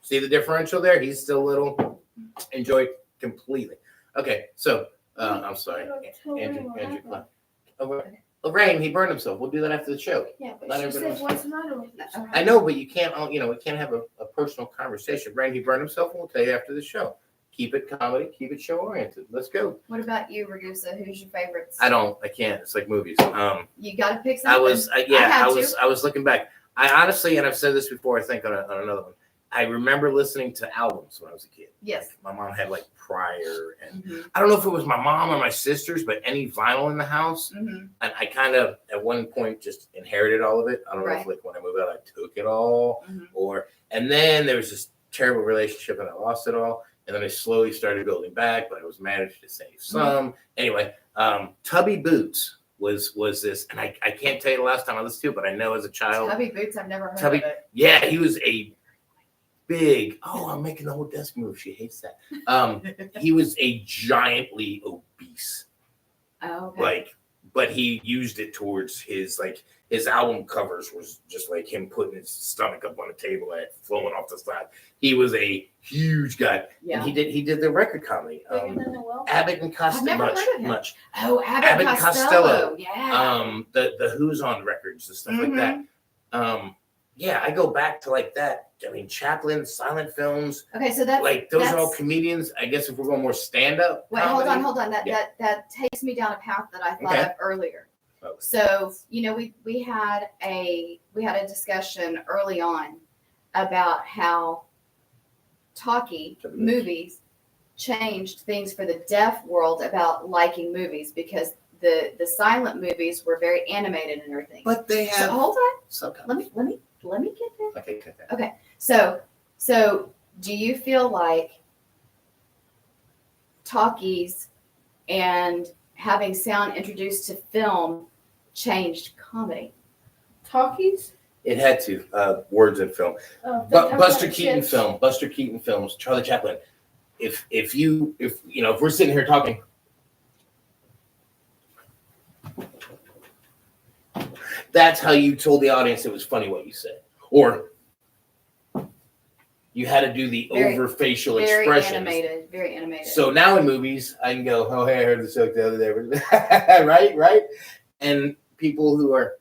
See the differential there? He's still little. Enjoy it completely. Okay. So I'm sorry. Andrew. Clark. Oh, Rain, he burned himself. We'll do that after the show.
Yeah, but
Not
she
everybody
said, what's the matter with you?
I know, but you can't, we can't have a personal conversation. Rain, he burned himself, and we'll tell you after the show. Keep it comedy, keep it show oriented. Let's go.
What about you, Ragusa? Who's your favorites?
I can't. It's like movies.
You got to pick something.
I was looking back. I honestly, and I've said this before, I think on another one. I remember listening to albums when I was a kid.
Yes.
My mom had like Pryor, and
Mhm.
I don't know if it was my mom or my sisters, but any vinyl in the house.
Mhm.
And I kind of at one point just inherited all of it. I don't know if
Right.
like when I moved out, I took it all,
Mhm.
and then there was this terrible relationship and I lost it all. And then I slowly started building back, but I was managed to save some. Anyway, Tubby Boots was this, and I can't tell you the last time I listened to it, but I know as a child,
Tubby Boots. I've never heard
Tubby-
of it.
yeah, he was a big. Oh, I'm making the whole desk move. She hates that. He was a giantly obese,
Oh, okay.
like, but he used it towards his album covers was just like him putting his stomach up on a table and it flowing off the side. He was a huge guy,
Yeah.
and he did the record comedy.
Bigger than the world?
Abbott and Costello,
I've never heard of him.
much.
Oh, Abbott
Abbott
Costello. Yeah.
The Who's on records and stuff like that. Yeah, I go back to like that. I mean, Chaplin, silent films,
Okay, so that's
like those are all
that's-
comedians. I guess if we're going more stand up.
Wait, hold on.
Yeah.
That takes me down a path that I thought
Okay.
of earlier.
Oh.
So we had a discussion early on about how talkie movies changed things for the deaf world about liking movies because the silent movies were very animated and everything.
But they
So
have
hold on,
subtitles.
let me get there.
Okay, cut that.
So do you feel like talkies and having sound introduced to film changed comedy?
Talkies?
It had to words in film.
Oh,
But Buster
chips.
Keaton film, Buster Keaton films, Charlie Chaplin. If we're sitting here talking, that's how you told the audience it was funny what you said, or you had to do the over facial
Very
expressions.
animated, very animated.
So now in movies, I can go, "Oh, hey, I heard the joke the other day," right? And people who are,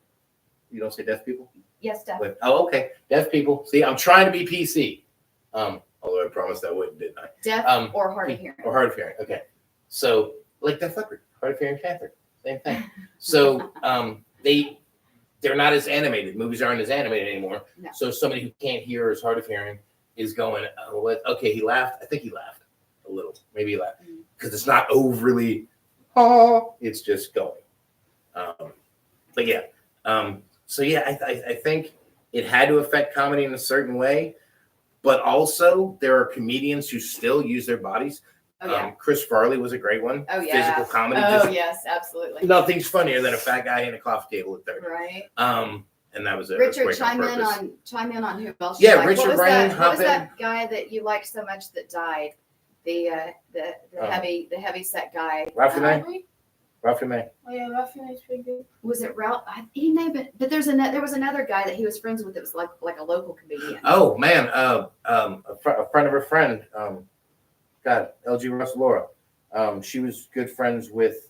you don't say deaf people.
yes, Steph.
But, okay, deaf people. See, I'm trying to be PC. Although I promised I wouldn't, didn't I?
Deaf or hard of hearing.
Or hard of hearing. Okay. So, like Def Leppard, hard of hearing Panther, same thing. So, they're not as animated. Movies aren't as animated anymore.
No.
So somebody who can't hear or is hard of hearing is going, "Oh, what? Okay, he laughed. I think he laughed a little. Maybe he laughed because it's not overly. Oh, it's just going." But yeah. So yeah, I think it had to affect comedy in a certain way, but also there are comedians who still use their bodies.
Oh yeah.
Chris Farley was a great one.
Oh yeah.
Physical comedy.
Oh
just
yes, absolutely.
nothing's funnier than a fat guy in a coffee table at 30.
Right.
And that was it.
Richard,
Great
chime in
purpose.
on who else.
Yeah,
you like.
Richard
What was
Rain,
that? What was
hop in.
that guy that you liked so much that died? The
Oh.
heavy set guy.
Ralphie May.
Ralphie?
Ralphie May.
Oh yeah, Ralphie May's pretty good.
Was it Ralph? He named it, but there was another guy that he was friends with that was like a local comedian.
Oh man, a friend of a friend. God, LG Russell Laura. She was good friends with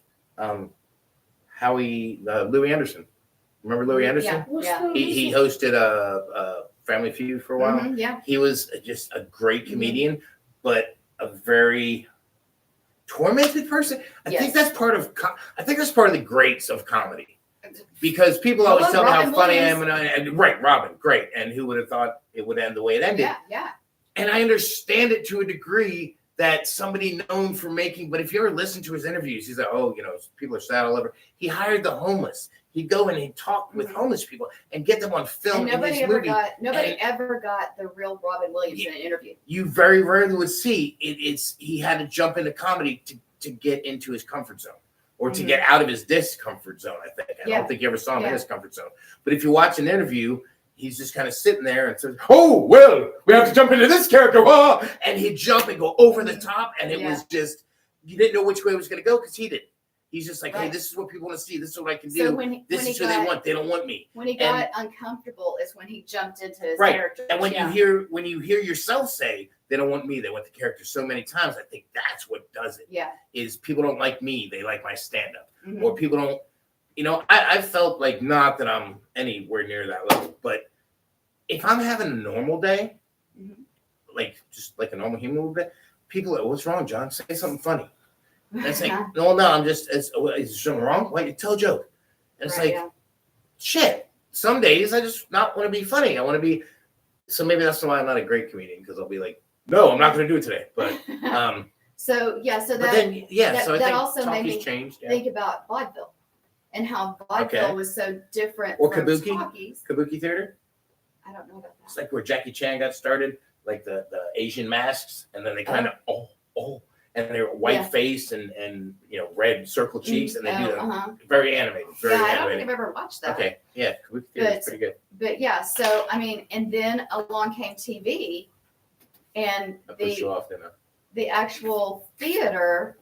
Louis Anderson. Remember Louis Anderson?
Yeah.
What's
Yeah.
the
He hosted a Family Feud for a while.
Mhm, yeah.
He was just a great comedian, but a very tormented person. I
Yes.
think that's part of the greats of comedy, because people always
Hello,
tell me how
Robin
funny I
Williams.
am, and right, Robin, great, and who would have thought it would end the way it ended?
Yeah.
And I understand it to a degree, that somebody known for making, but if you ever listen to his interviews, he's like, oh, people are sad all over. He hired the homeless. He'd go in and he'd talk with homeless people and get them on film.
And
in
nobody
his
ever
movie.
ever got the real Robin Williams in an interview.
You very rarely would see it's he had to jump into comedy to get into his comfort zone or to get out of his discomfort zone. I think I don't think you ever saw him in his comfort zone. But if you watch an interview, he's just kind of sitting there and says, "Oh well, we have to jump into this character," and he'd jump and go over the top, and it was just you didn't know which way it was going to go because he didn't. He's just like, hey, this is what people want to see. This is what I can do. This is who they want. They don't want me.
When he got uncomfortable is when he jumped into his character.
And when you hear yourself say they don't want me, they want the character so many times, I think that's what does it.
Yeah.
Is people don't like me, they like my stand-up. Or people don't, I felt like not that I'm anywhere near that level, but if I'm having a normal day, like just like a normal human day, people are like, what's wrong, John? Say something funny. And it's like, no, I'm just, is something wrong? Why you tell a joke? And it's shit. Some days I just not want to be funny. I want to be, so maybe that's why I'm not a great comedian, because I'll be like, no, I'm not going to do it today. But,
so
I think
also made me
changed.
think about vaudeville and how vaudeville was so different
or
from
Kabuki theater.
I don't know about that.
It's like where Jackie Chan got started, like the Asian masks, and then they kind of, and they're white face and red circle cheeks, and they do that. Very animated. Very animated.
I don't think I've ever watched that.
Okay, yeah, Kabuki theater is pretty good.
But yeah, so I mean, and then along came TV, and the actual theater,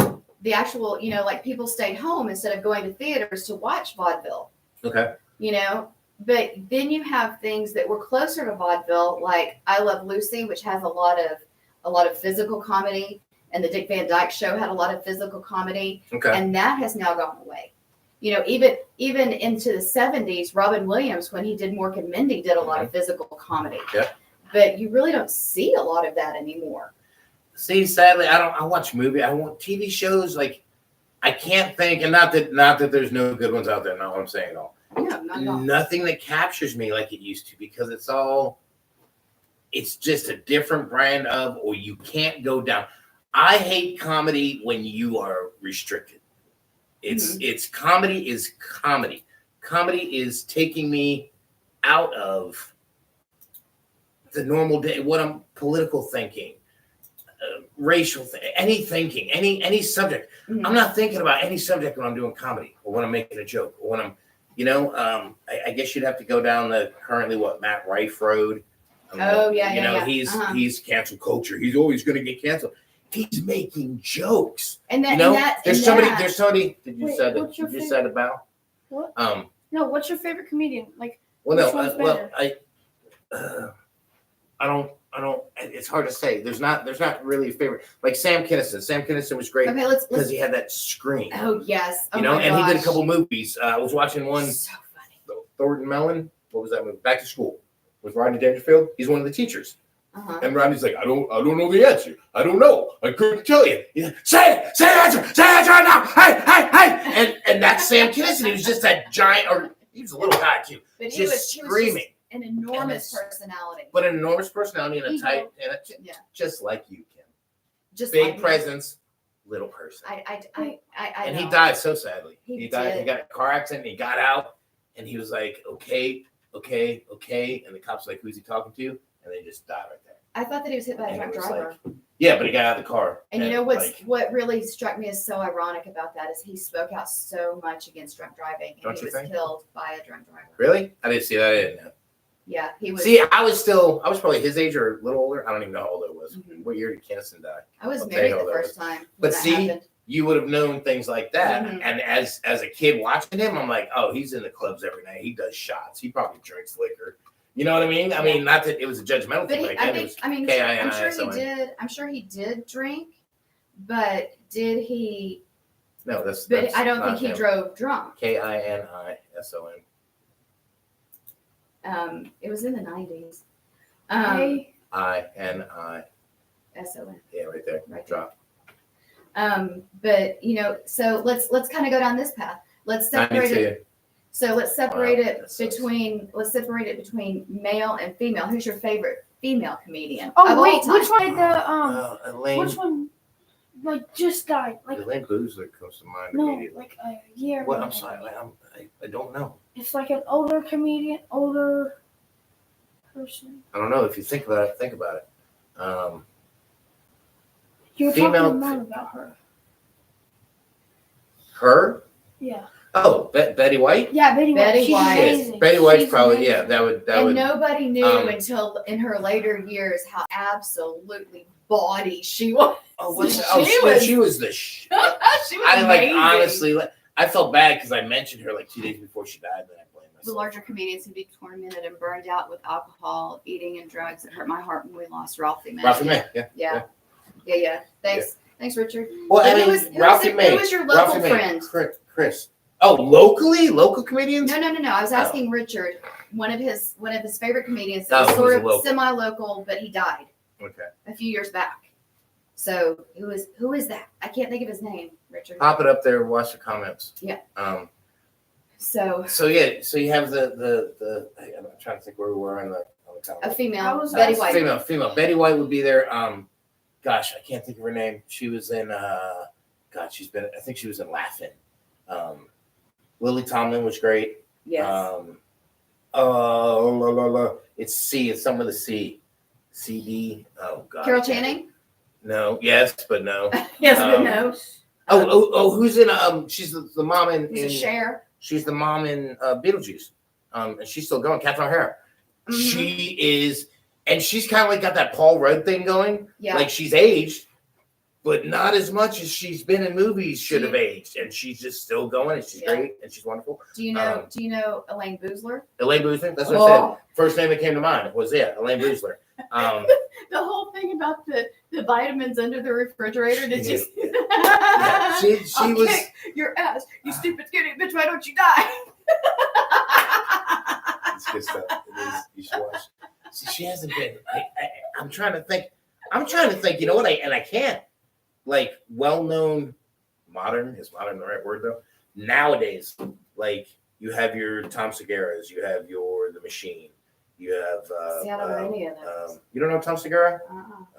like people stayed home instead of going to theaters to watch vaudeville.
Okay.
But then you have things that were closer to vaudeville, like I Love Lucy, which has a lot of physical comedy, and the Dick Van Dyke Show had a lot of physical comedy, and that has now gone away. Even into the 70s, Robin Williams, when he did Mork and Mindy, did a lot of physical comedy. Yeah. But you really don't see a lot of that anymore.
See, sadly, I watch movies. I want TV shows. Like, I can't think, and not that there's no good ones out there. Not what I'm saying at all.
No, not at all.
Nothing that captures me like it used to, because it's just a different brand of, or you can't go down. I hate comedy when you are restricted. It's comedy is comedy. Comedy is taking me out of the normal day, what I'm political thinking, racial any subject. I'm not thinking about any subject when I'm doing comedy or when I'm making a joke or when I'm, I guess you'd have to go down the currently Matt Rife road. He's cancel culture. He's always going to get canceled. He's making jokes. And there's somebody. Did you say about?
What? No. What's your favorite comedian? Like,
I don't. It's hard to say. There's not really a favorite. Like Sam Kinison. Sam Kinison was great because he had that scream.
Oh yes.
And he did a couple movies. I was watching one. So funny. Thornton Mellon. What was that movie? Back to School. With Rodney Dangerfield. He's one of the teachers. And Rodney's like, I don't know the answer. I don't know. I couldn't tell you. Say it. Say the answer. Say the answer right now. Hey. And that's Sam Kinison. He was just that giant, or he was a little guy too. But just screaming.
An enormous personality.
But an enormous personality and a tight, just like you, Kim. Just big like presence, little person. And he died so sadly. He died. He got a car accident. He got out, and he was like, okay. And the cops were like, who's he talking to? And they just died right there.
I thought that he was hit by a drunk driver.
Yeah, but he got out of the car.
And what really struck me as so ironic about that is he spoke out so much against drunk driving, and he was killed by a drunk driver.
Really? I didn't see that. I didn't know.
Yeah, he was.
See, I was probably his age or a little older. I don't even know how old it was. What year did Kinison die?
I was married the first time.
But see, you would have known things like that. And as a kid watching him, I'm like, oh, he's in the clubs every night. He does shots. He probably drinks liquor. You know what I mean? I mean, not that it was a judgmental thing.
I'm sure he did drink, but did he?
No, that's.
But I don't think he drove drunk.
Kinison.
It was in the 90s.
Kinison.
Yeah,
right there. Right. Drop.
But so let's kind of go down this path. Let's separate it. So let's separate it between male and female. Who's your favorite female comedian.
Oh
of
wait,
all time.
which one did the
Elaine.
which one like just died? Like
Elaine Boozler comes to mind
no,
immediately.
like a year.
What?
ago.
I'm sorry. I don't know.
It's like an older comedian, older person.
I don't know. If you think about it, think about it.
You were
Female-
talking to Mom about her.
Her?
Yeah.
Oh, Betty White.
Yeah, Betty White.
Betty
She's
White.
amazing.
Betty White's
She's
probably
amazing.
yeah. That would
And
would.
nobody knew
um,
until in her later years how absolutely baudy she was.
Oh, what's
She
she
was-
was the shit.
She was
I like
amazing.
honestly. I felt bad because I mentioned her like 2 days before she died. Then I blamed
The
myself.
larger comedians who be tormented and burned out with alcohol, eating, and drugs. It hurt my heart when we lost Ralphie May.
Ralphie May. Yeah.
Yeah. Thanks, Richard.
Well,
But
I
who
mean,
was- who
Ralphie
was-
May.
who was your local
Ralphie May,
friend?
Chris. Oh, local comedians.
No. I was
Oh.
asking Richard, one of his favorite comedians.
Oh,
That was
who's
sort
a
of
local?
semi-local, but he died
Okay.
a few years back. So who is that? I can't think of his name, Richard.
Pop it up there. Watch the comments.
Yeah.
So
So
yeah. So you have the. I'm trying to think where we were on the
a
comments.
I
female,
was
Betty
asking-
White.
Female. Betty White would be there. Gosh, I can't think of her name. She was in. God, she's been. I think she was in Laughing. Lily Tomlin was great.
Yes.
It's C. It's some with a C. CD. Oh God.
Carol Channing.
No. Yes, but no.
Yes, but
Um,
no.
Who's in? She's the mom in.
He's a Cher.
She's the mom in Beetlejuice. And she's still going. Catherine O'Hara.
Mhm.
She is, and she's kind of like got that Paul Rudd thing going.
Yeah.
Like she's aged, but not as much as she's been in movies should have aged, and she's just still going, and she's
Yeah.
great, and she's wonderful.
Do you know Elaine Boozler?
Elaine Boozler. That's what I
Oh.
said. First name that came to mind was Elaine Boozler.
The whole thing about the vitamins under the refrigerator. Did you?
Yeah, she
I'll
was.
kick your ass, you stupid skinny bitch. Why don't you die?
It's good stuff. It is. You should watch. See, she hasn't been. I'm trying to think. You know what? I can't. Like well-known, modern is modern the right word though? Nowadays, like you have your Tom Segura's, you have the Machine, you have.
See, I don't know any of those.
You don't know Tom Segura?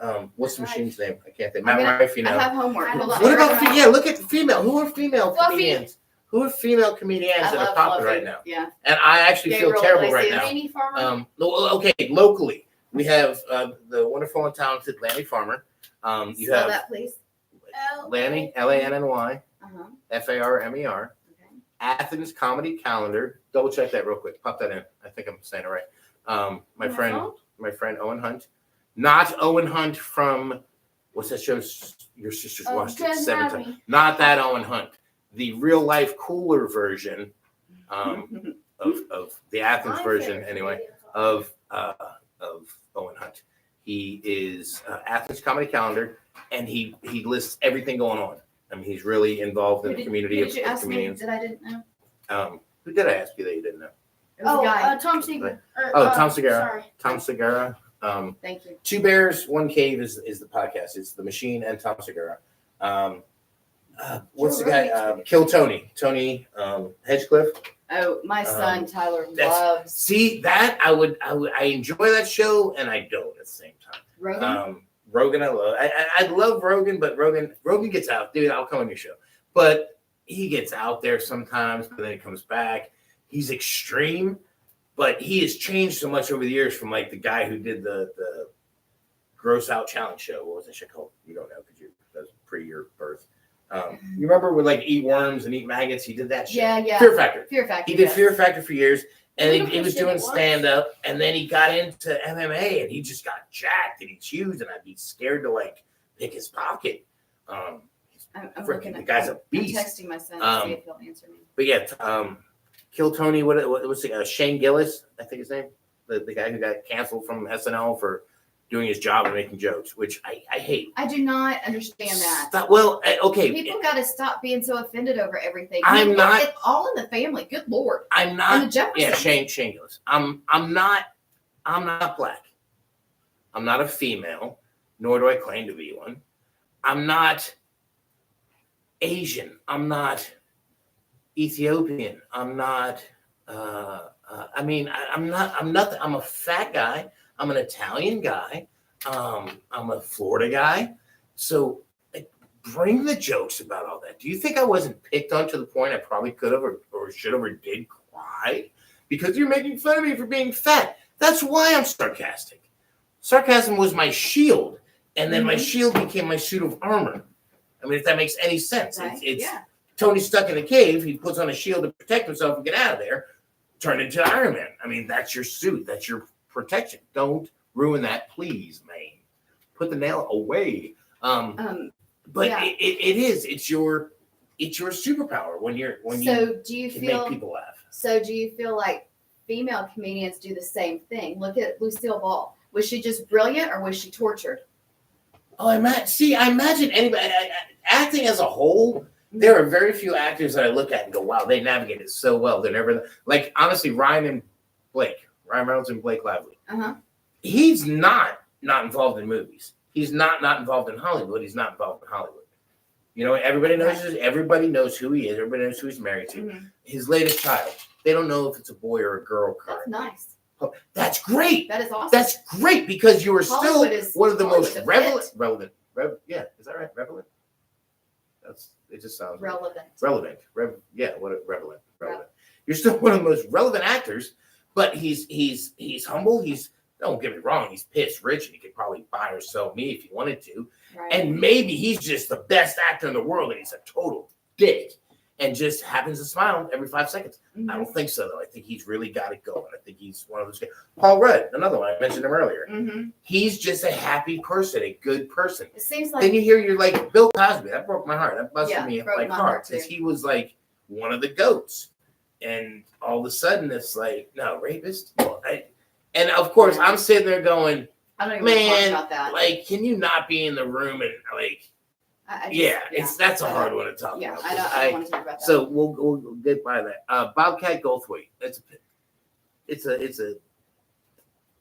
Uh-uh.
What's the Machine's name? I can't think.
I'm
Matt Rife, you
I
know.
have homework. Hold on.
What about look at the female. Who are female
Fluffy.
comedians? Who are female comedians
I
that are
love
popping
Fluffy.
right now?
Yeah.
And I actually
Gabriel
feel terrible right
Iglesias.
now.
Laney Farmer.
Okay, locally, we have the wonderful and talented Lanny Farmer. You
Spell
have
that, please.
Lanny, Lanny,
Uh-huh.
Farmer.
Okay.
Athens Comedy Calendar. Double check that real quick. Pop that in. I think I'm saying it right. My friend Owen Hunt. Not Owen Hunt from, what's that show your sisters watched it
Doesn't
7
have
times.
me.
Not that Owen Hunt. The real life cooler version of the Athens
My
version
favorite
anyway
comedian.
of Owen Hunt. He is Athens Comedy Calendar, and he lists everything going on. I mean, he's really involved in the community
Who
of
did you ask me
comedians.
that I didn't know?
Who did I ask you that you didn't know?
It was a guy.
Tom Segura.
Tom Segura.
Sorry.
Tom Segura.
Thank you.
Two Bears, One Cave is the podcast. It's the Machine and Tom Segura. What's the guy? Kill Tony. Tony Hedgecliffe.
Oh, my son Tyler
that's-
loves
See that I enjoy that show and I don't at the same time.
Rogan.
Rogan, I love Rogan, but Rogan gets out, dude. I'll come on your show, but he gets out there sometimes, but then he comes back. He's extreme, but he has changed so much over the years from like the guy who did the Gross Out Challenge show. What was that shit called? You don't know because that was pre your birth. You remember with like eat worms and eat maggots? He did that shit.
Yeah.
Fear Factor.
Fear Factor.
He did
yes.
Fear Factor for years, and
Little
he was
Fish did
doing
it once.
stand up, and then he got into MMA, and he just got jacked, and he's huge, and I'd be scared to like pick his pocket.
I'm
Freaking,
looking
the
at
guy's a
I'm
beast.
texting my son to see if he'll answer me.
But yeah, Kill Tony. What was it? Shane Gillis, I think his name, the guy who got canceled from SNL for doing his job and making jokes, which I hate.
I do not understand that.
Stop, well, okay.
People got to stop being so offended over everything.
I'm
Look,
not-
It's all in the family. Good Lord.
I'm
And
not.
the Jeffersons.
Yeah, Shane Gillis. I'm not black. I'm not a female, nor do I claim to be one. I'm not Asian. I'm not Ethiopian. I'm not. I'm nothing. I'm a fat guy. I'm an Italian guy. I'm a Florida guy. So like, bring the jokes about all that. Do you think I wasn't picked on to the point I probably could have or should have or did cry? Because you're making fun of me for being fat. That's why I'm sarcastic. Sarcasm was my shield. And then my shield became my suit of armor. I mean, if that makes any sense.
Right.
It's
Yeah.
Tony's stuck in a cave. He puts on a shield to protect himself and get out of there. Turn into Iron Man. I mean, that's your suit. That's your protection. Don't ruin that, please, man. Put the nail away. But
yeah.
it is. It's your superpower when you
Do you
can
feel?
make people laugh.
So do you feel like female comedians do the same thing? Look at Lucille Ball. Was she just brilliant or was she tortured?
Oh, I imagine anybody acting as a whole. There are very few actors that I look at and go, "Wow, they navigate it so well." They're never like honestly, Ryan Reynolds and Blake Lively. He's not involved in movies. He's not involved in Hollywood. He's not involved in Hollywood. You know, everybody knows.
Right.
Everybody knows who he is. Everybody knows who he's married to. His latest child. They don't know if it's a boy or a girl.
That's nice.
That's great.
That is awesome.
That's great because you are
Hollywood
still one of the most
Hollywood's a fit.
relevant. Yeah, is that right? Relevant. It just sounds
relevant.
Relevant. Relevant. You're still one of the most relevant actors, but he's humble. Don't get me wrong, he's piss rich and he could probably buy or sell me if he wanted to.
Right.
And maybe he's just the best actor in the world and he's a total dick and just happens to smile every 5 seconds. I don't think so, though. I think he's really got it going. I think he's one of those guys. Paul Rudd, another one. I mentioned him earlier. He's just a happy person, a good person.
It seems like
Then you hear you're like Bill Cosby. That broke my heart. That busted me
broke
like
my
heart
heart,
because
too.
he was like one of the goats. And all of a sudden it's like, no, rapist? Well, and of course I'm sitting there going,
I don't even want to
man,
talk about that.
like, can you not be in the room and like, that's a hard one to talk about.
I don't want to talk about that.
So we'll get by that. Bobcat Goldthwait. It's a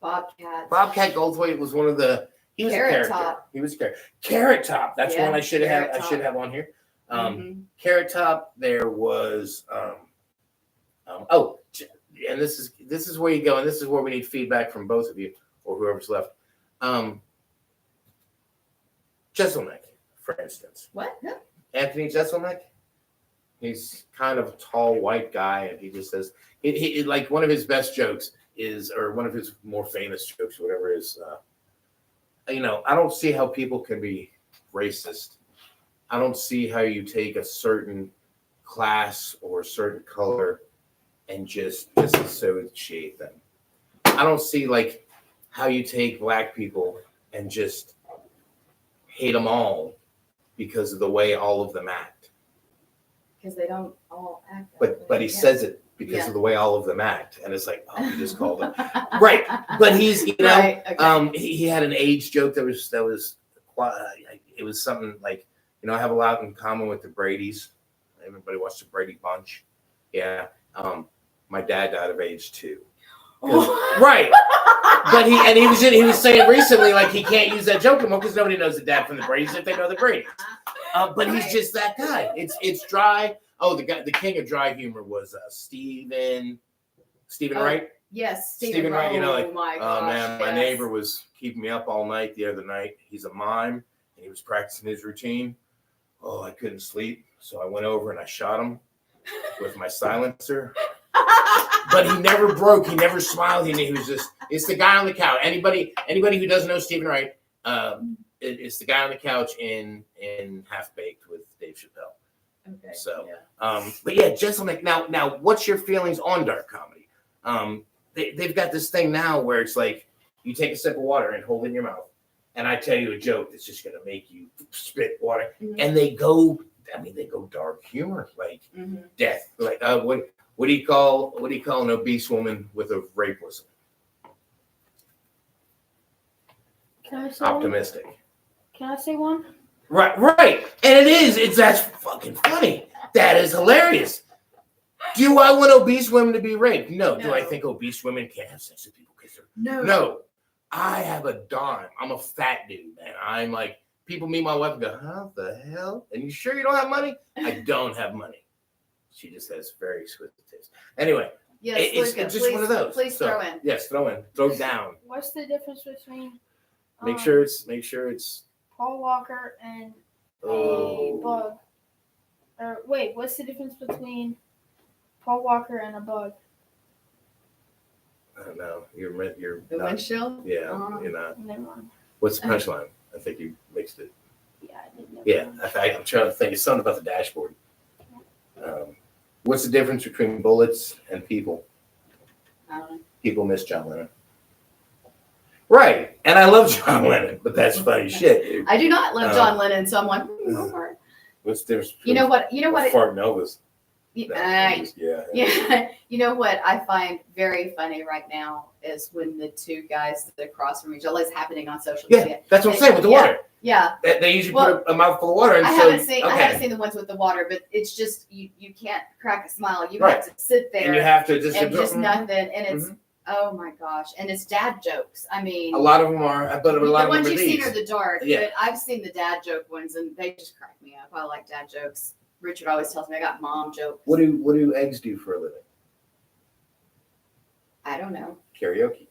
Bobcat.
Bobcat Goldthwait was one of the. He was
Carrot
a character.
Top.
He was a character. Carrot Top. That's one I should have. I should have on here. Carrot Top. There was. And this is where you go, and this is where we need feedback from both of you or whoever's left. Jeselnik, for instance.
What? No.
Anthony Jeselnik. He's kind of a tall white guy, and he just says he like one of his best jokes is, or one of his more famous jokes, whatever is. I don't see how people can be racist. I don't see how you take a certain class or a certain color and just disassociate them. I don't see like how you take black people and just hate them all because of the way all of them act.
Because they don't all act.
But he says it because of the way all of them act, and it's like, oh, you just called him right. But he's
Right, okay.
he had an age joke that was it was something like, I have a lot in common with the Bradys. Everybody watched the Brady Bunch. Yeah. My dad died of age too. Right. But he was saying recently, like, he can't use that joke anymore because nobody knows the dad from the Bradys if they know the Bradys. But he's just that guy. It's dry. Oh, the king of dry humor was Stephen Wright.
Yes,
Stephen Wright.
Oh my gosh,
Man, my neighbor was keeping me up all night the other night. He's a mime and he was practicing his routine. Oh, I couldn't sleep, so I went over and I shot him with my silencer. But he never broke. He never smiled. He was just. It's the guy on the couch. Anybody who doesn't know Stephen Wright, it's the guy on the couch in Half Baked with Dave Chappelle.
Okay.
So, but yeah, Jeselnik. Now, what's your feelings on dark comedy? They've got this thing now where it's like you take a sip of water and hold it in your mouth, and I tell you a joke that's just gonna make you spit water, and they go dark humor, like death, like What do you call an obese woman with a rape whistle?
Can I say
Optimistic.
One? Can I say one?
Right. And it is. That's fucking funny. That is hilarious. Do I want obese women to be raped? No. Do I think obese women can't have sex with people because they're No. I have a dime. I'm a fat dude, man. I'm like, people meet my wife and go, how the hell? And you sure you don't have money? I don't have money. She just has very exquisite taste. Anyway,
Yes,
It's
Luca,
just
please,
one of those.
Please
So,
throw in.
Yes, throw down.
What's the difference between
Make sure it's.
Paul Walker and a
Oh,
bug? Or wait, what's the difference between Paul Walker and a bug?
I don't know. You're
The
not.
windshield?
Yeah,
Uh-huh.
you're not.
Never mind.
What's the punchline? I think you mixed it.
Yeah, I didn't know.
Yeah, I'm trying to think. It's something about the dashboard. What's the difference between bullets and people?
I don't know.
People miss John Lennon. Right, and I love John Lennon, but that's funny shit.
I do not love John Lennon, so I'm like, okay.
What's the difference?
You know what?
Fart and Elvis.
Yeah.
Yeah.
You know what I find very funny right now is when the two guys that are across from each other is happening on social
Yeah,
media.
that's what I'm saying with the water.
Yeah.
They usually put a mouthful of water and
I
so
haven't seen the ones with the water, but it's just you can't crack a smile. You
Right.
have to sit there
and you have to just
and
absorb-
just nothing, and it's oh my gosh, and it's dad jokes. I mean,
A lot of them are, but a lot
the
of them
ones
are
you've
these.
seen are the dark,
Yeah.
but I've seen the dad joke ones, and they just crack me up. I like dad jokes. Richard always tells me I got mom jokes.
What do eggs do for a living?
I don't know.
Karaoke.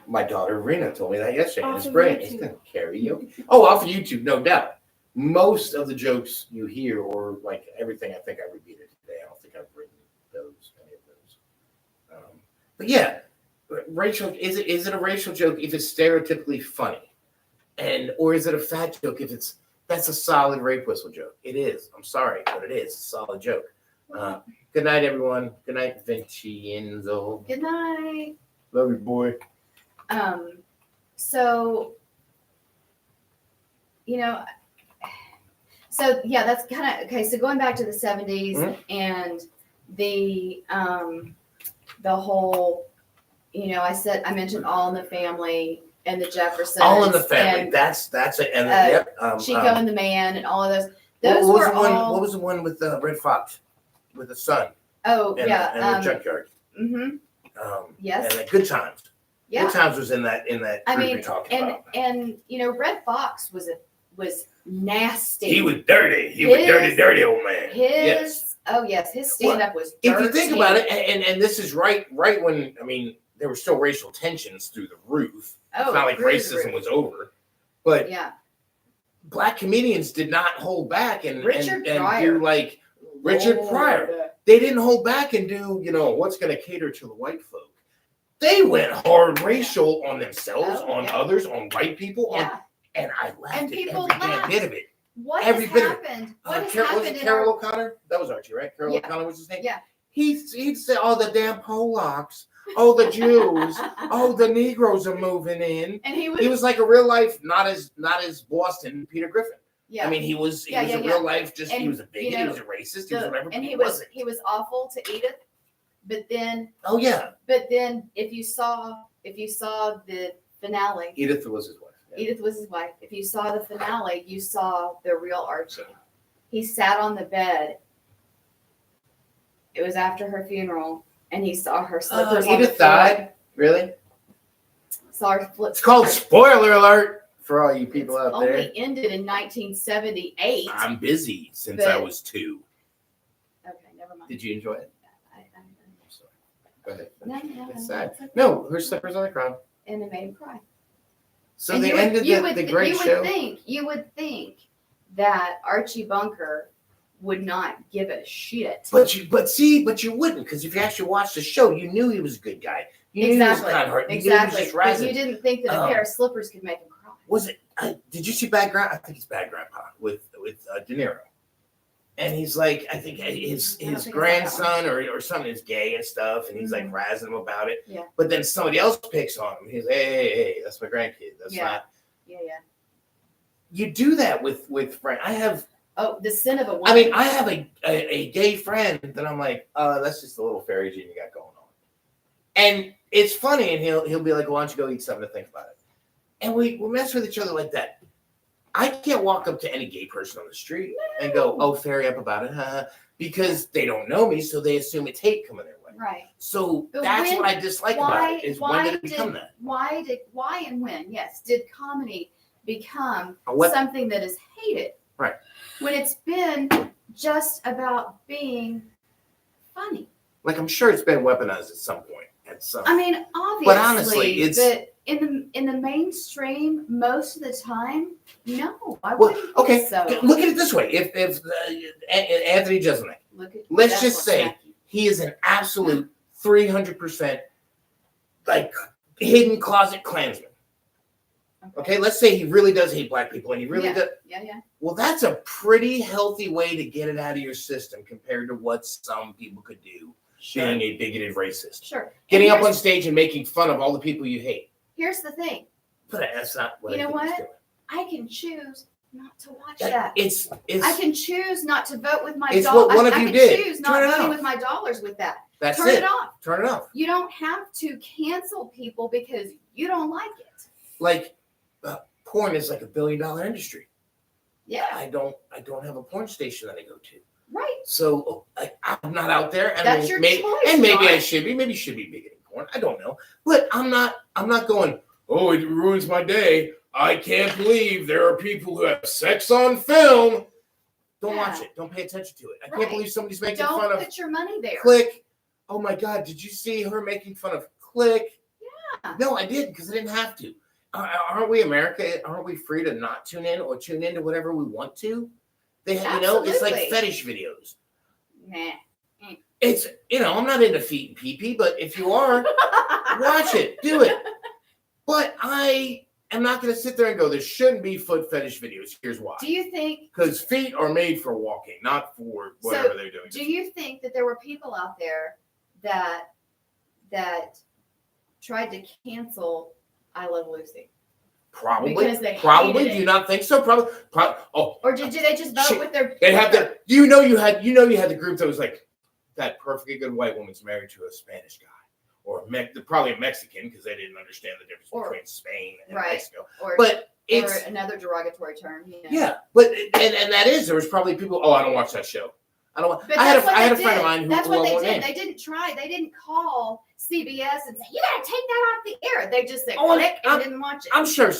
My daughter Rena told me that yesterday.
Off
It's
of
great.
YouTube.
It's karaoke. Oh, off of YouTube, no doubt. Most of the jokes you hear, or like everything, I think I repeated today. I don't think I've written any of those. But yeah, racial is it a racial joke if it's stereotypically funny, or is it a fat joke if that's a solid rape whistle joke? It is. I'm sorry, but it is a solid joke. Good night, everyone. Good night, Vincenzo.
Good night.
Love you, boy.
So, yeah, that's kind of okay. So going back to the 70s and the whole, I mentioned All in the Family and the Jeffersons.
All in the Family.
And,
That's it. And
Chico and the Man and all of those.
what
Those
was
were
the one?
all.
What was the one with Red Fox, with the son?
Oh
and
yeah.
the junkyard.
Mm-hmm. Yes.
And the Good Times.
Yeah.
Good Times was in that
I
group
mean,
you're talking about.
and Red Fox was nasty.
He was dirty. He was dirty old man.
His his stand up was dirty.
If you think about it, and this is right when there were still racial tensions through the roof.
Oh,
it's not like racism was over, but
yeah,
black comedians did not hold back and
Pryor.
do like Richard Pryor. They didn't hold back and do what's going to cater to the white folk. They went hard racial on themselves, on others, on white people, and I laughed
and
at
people
every damn
laughed.
bit of it.
What
Every
has
bit of it.
happened? What has
Was
happened
it
in
Carol
our
O'Connor? That was Archie, right? Carol O'Connor was his name?
Yeah.
He'd say, oh, the damn Polacks. Oh, the Jews. Oh, the Negroes are moving in.
and he
was like a real life, not as Boston Peter Griffin.
yeah.
He was a real life, just he was a bigot, he was a racist, he was whatever.
And he
wasn't.
was awful to Edith, but then if you saw the finale,
Edith was his wife. Yeah.
Edith was his wife. If you saw the finale, you saw the real Archie. He sat on the bed. It was after her funeral, and he saw her slippers. On
Edith
the floor.
died? Really?
Saw her flip.
It's called spoiler alert for all you people out there.
Only ended in 1978.
I'm busy since I was 2.
Okay, never mind.
Did you enjoy it?
I'm
sorry. Go ahead.
No,
It's
no,
sad.
it's okay.
No, her slippers on the ground.
And it made him cry.
So
And
they
you
ended the great show.
You would think that Archie Bunker would not give a shit.
But you wouldn't, because if you actually watched the show, you knew he was a good guy. You knew he was kind hearted. You knew he was just
But
razzing.
you didn't think that a pair of slippers could make him cry.
Was it? Did you see Bad Grandpa? I think it's Bad Grandpa with De Niro, and he's like, I think his grandson or something is gay and stuff, and he's like razzing him about it.
Yeah.
But then somebody else picks on him. He's like, hey, that's my grandkid. That's not.
Yeah.
You do that with friends. I have.
Oh, the sin of a woman.
I mean, I have a gay friend that I'm like, that's just a little fairy gene you got going on. And it's funny, and he'll be like, why don't you go eat something to think about it? And we mess with each other like that. I can't walk up to any gay person on the street and go, oh, fairy up about it, because they don't know me, so they assume it's hate coming their way.
Right.
So that's what I dislike about it, is when did it become that?
Why and when, did comedy become
What?
something that is hated?
Right.
When it's been just about being funny.
Like, I'm sure it's been weaponized at some point.
I mean, obviously,
but honestly,
but in the mainstream, most of the time, no, I
well,
wouldn't
okay.
think so.
Look at it this way: if Anthony Jeselnik, let's
that's
just
what's
say
snacky.
he is an absolute 300% like hidden closet Klansman. Okay, let's say he really does hate black people, and he really does.
Yeah.
Well, that's a pretty healthy way to get it out of your system compared to what some people could do.
Sure.
Being a bigoted racist.
Sure.
Getting up on stage and making fun of all the people you hate.
Here's the thing.
But that's not what
You
I
know
think he's
what?
doing.
I can choose not to watch that.
It's
I can choose not to vote with my
It's
dollars.
what one of
I
you
can
did.
choose not
Turn it
voting
off.
with my dollars with that.
That's
Turn it off.
Turn it off.
You don't have to cancel people because you don't like it.
Like porn is like $1 billion industry.
Yeah.
I don't have a porn station that I go to.
Right.
So I'm not out there.
That's your choice.
And maybe
John.
I should be. Maybe should be bigoting porn. I don't know. But I'm not going, oh, it ruins my day. I can't believe there are people who have sex on film. Don't watch it. Don't pay attention to it. I can't believe somebody's making fun
Don't
of
put your money there.
Click. Oh my God, did you see her making fun of Click?
Yeah.
No, I didn't because I didn't have to. Aren't we America? Aren't we free to not tune in or tune into whatever we want to? It's like
Absolutely.
fetish videos.
Nah.
It's, I'm not into feet and pee-pee, but if you are, watch it, do it. But I am not going to sit there and go, there shouldn't be foot fetish videos. Here's why.
Do you think?
Because feet are made for walking, not for whatever they're doing.
Do you think that there were people out there that tried to cancel I Love Lucy?
Probably.
Because they
Probably.
hated
Do
it.
you not think so? Probably.
Or did they just vote with their?
They have the. You had the group that was like that perfectly good white woman's married to a Spanish guy, or probably a Mexican because they didn't understand the difference between Spain and Mexico.
Or another derogatory term.
Yeah, but and that is there was probably people. Oh, I don't watch that show. I don't want.
But
I had a friend of mine who.
That's what they did.
Name.
They didn't try. They didn't call CBS and say you got to take that off the air. They just said
Oh,
click and didn't watch it.
I'm sure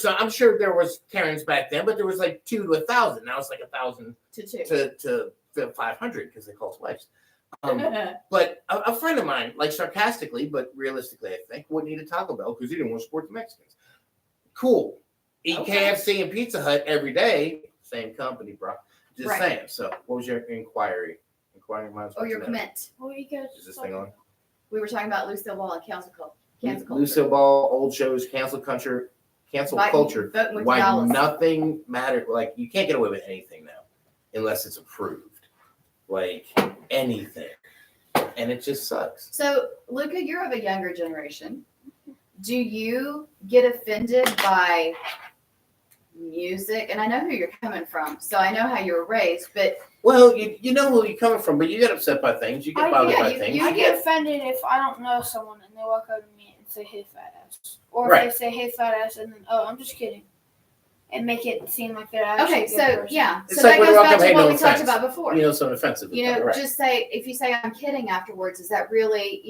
there was Karens back then, but there was like 2 to 1,000. Now it's like 1,000 to 500 because they call wives. But a friend of mine, like sarcastically, but realistically, I think, wouldn't eat a Taco Bell because he didn't want to support the Mexicans. Cool. Eat KFC and Pizza Hut every day. Same company, bro. Just saying. So, what was your inquiry?
Your comment.
Is this thing on?
We were talking about Lucille Ball and cancel culture.
Lucille Ball, old shows, cancel culture.
Voting with
Why
dollars.
nothing mattered. Like, you can't get away with anything now unless it's approved. Like, anything. And it just sucks.
So, Luca, you're of a younger generation. Do you get offended by music? And I know who you're coming from, so I know how you were raised, but...
Well, you know who you're coming from, but you get upset by things. You get bothered by things.
I get offended if I don't know someone and they walk up to me and say, hey, fat ass. Or if they say, hey, fat ass, and then, oh, I'm just kidding. And make it seem like they're actually
Okay,
a good
so,
person.
yeah.
It's
So
like
that
when
goes
you walk
back
up,
to
hey,
what
no
we talked
offense.
about before.
Something offensive.
Just say, if you say I'm kidding afterwards, is that really,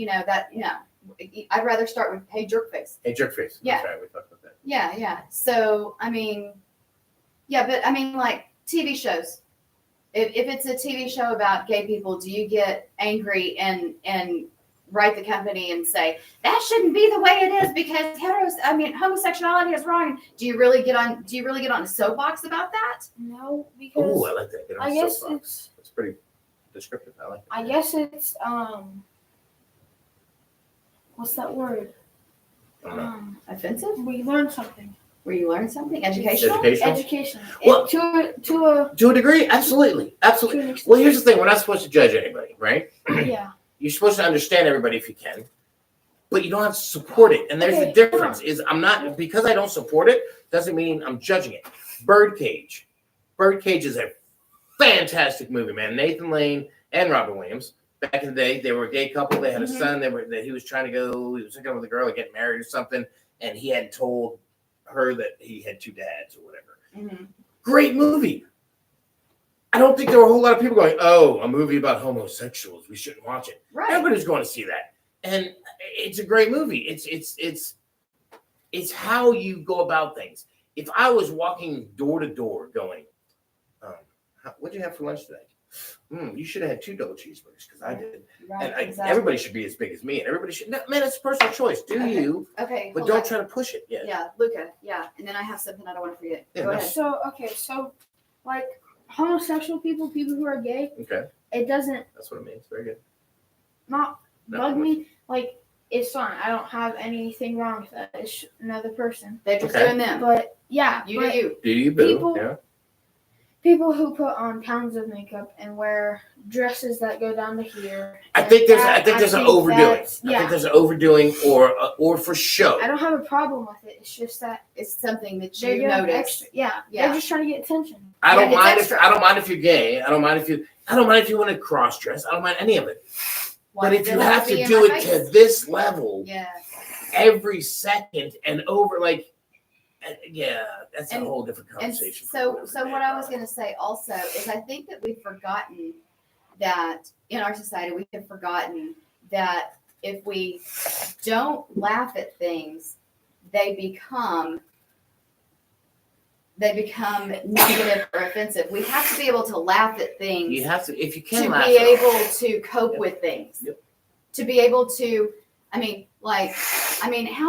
I'd rather start with, hey, jerk face.
Hey, jerk face.
Yeah.
That's right. We talked about that.
Yeah. So, like TV shows. If it's a TV show about gay people, do you get angry and write the company and say that shouldn't be the way it is because homosexuality is wrong? Do you really get on a soapbox about that?
No, because
Oh, I like that.
I guess it's
pretty descriptive. I like it.
I guess it's what's that word?
I don't know.
Offensive?
We learned something.
Where you learn something? Educational?
Education.
Well,
to
a degree, absolutely. Well, here's the thing: we're not supposed to judge anybody, right?
Yeah.
You're supposed to understand everybody if you can, but you don't have to support it. And there's the difference: is I'm not because I don't support it doesn't mean I'm judging it. Birdcage is a fantastic movie, man. Nathan Lane and Robin Williams. Back in the day, they were a gay couple. They had a son. He was trying to go. He was hooking up with a girl, or get married or something, and he hadn't told her that he had 2 dads or whatever.
Mm-hmm.
Great movie. I don't think there were a whole lot of people going, oh, a movie about homosexuals. We shouldn't watch it.
Right.
Everybody's going to see that. And it's a great movie. It's how you go about things. If I was walking door to door going, what'd you have for lunch today? You should have had 2 double cheeseburgers because I did.
Right,
And
exactly.
everybody should be as big as me, and everybody should. No, man, it's a personal choice. Do
Okay.
you?
Okay,
But
hold
don't
on.
try to push it. Yeah.
Yeah, Luca. Yeah, and then I have something I don't want to forget.
Yeah,
Go
no.
ahead.
So like homosexual people who are gay,
Okay.
it doesn't
That's what it means. Very good.
not
No,
bug me. Like, it's fine. I don't have anything wrong with that. It's another person.
They're just
Okay.
doing them.
But yeah,
You
but
do you.
Do you, boo?
People-
Yeah.
people who put on pounds of makeup and wear dresses that go down to here.
I
and
think there's
that-
an overdoing.
that's-
I
Yeah,
think there's an overdoing or for show.
I don't have a problem with it. It's just that
It's something that
they're
you
doing
noticed.
extra. Yeah,
Yeah.
they're just trying to get attention.
I don't
Yeah, it's
mind
extra.
I don't mind if you're gay. I don't mind if you want to cross dress. I don't mind any of it.
Why
But
does
if
it
you have
be
to
in
do
my
it
face?
to this level
Yeah.
every second and over, like, yeah, that's
And-
a whole different
And
conversation.
so what I was going to say also is I think that we've forgotten that in our society we have forgotten that if we don't laugh at things, they become negative or offensive. We have to be able to laugh at things
You have to, if you
to
can laugh.
be
at all.
able to cope
Yep.
with things.
Yep.
To be able to, how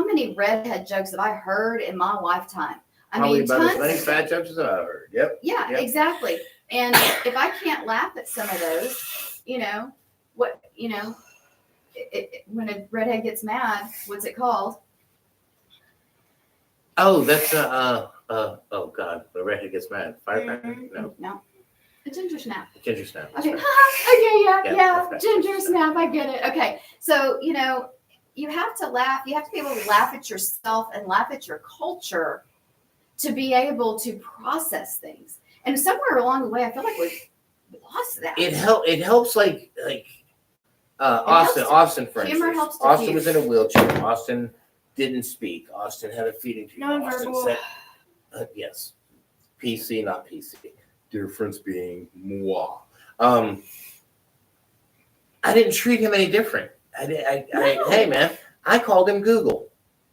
many redhead jokes have I heard in my lifetime?
Probably about as
tons
many
of
fat
them.
jokes as I've heard. Yep.
Yeah,
Yep.
exactly. And if I can't laugh at some of those, when a redhead gets mad, what's it called?
Oh, that's oh God, the redhead gets mad. Firecracker? No,
No, a ginger snap.
ginger snap. That's
Okay.
right.
Okay, yeah,
okay.
ginger snap. I get it. Okay, so you have to laugh. You have to be able to laugh at yourself and laugh at your culture to be able to process things. And somewhere along the way, I feel like we've lost that.
It helps like Austin.
helps
Austin, for
humor
instance.
helps
Austin was
diffuse.
in a wheelchair. Austin didn't speak. Austin had a feeding tube. Austin
Nonverbal.
said, yes, PC, not PC. Difference being moi. I didn't treat him any different.
No.
Hey man, I called him Google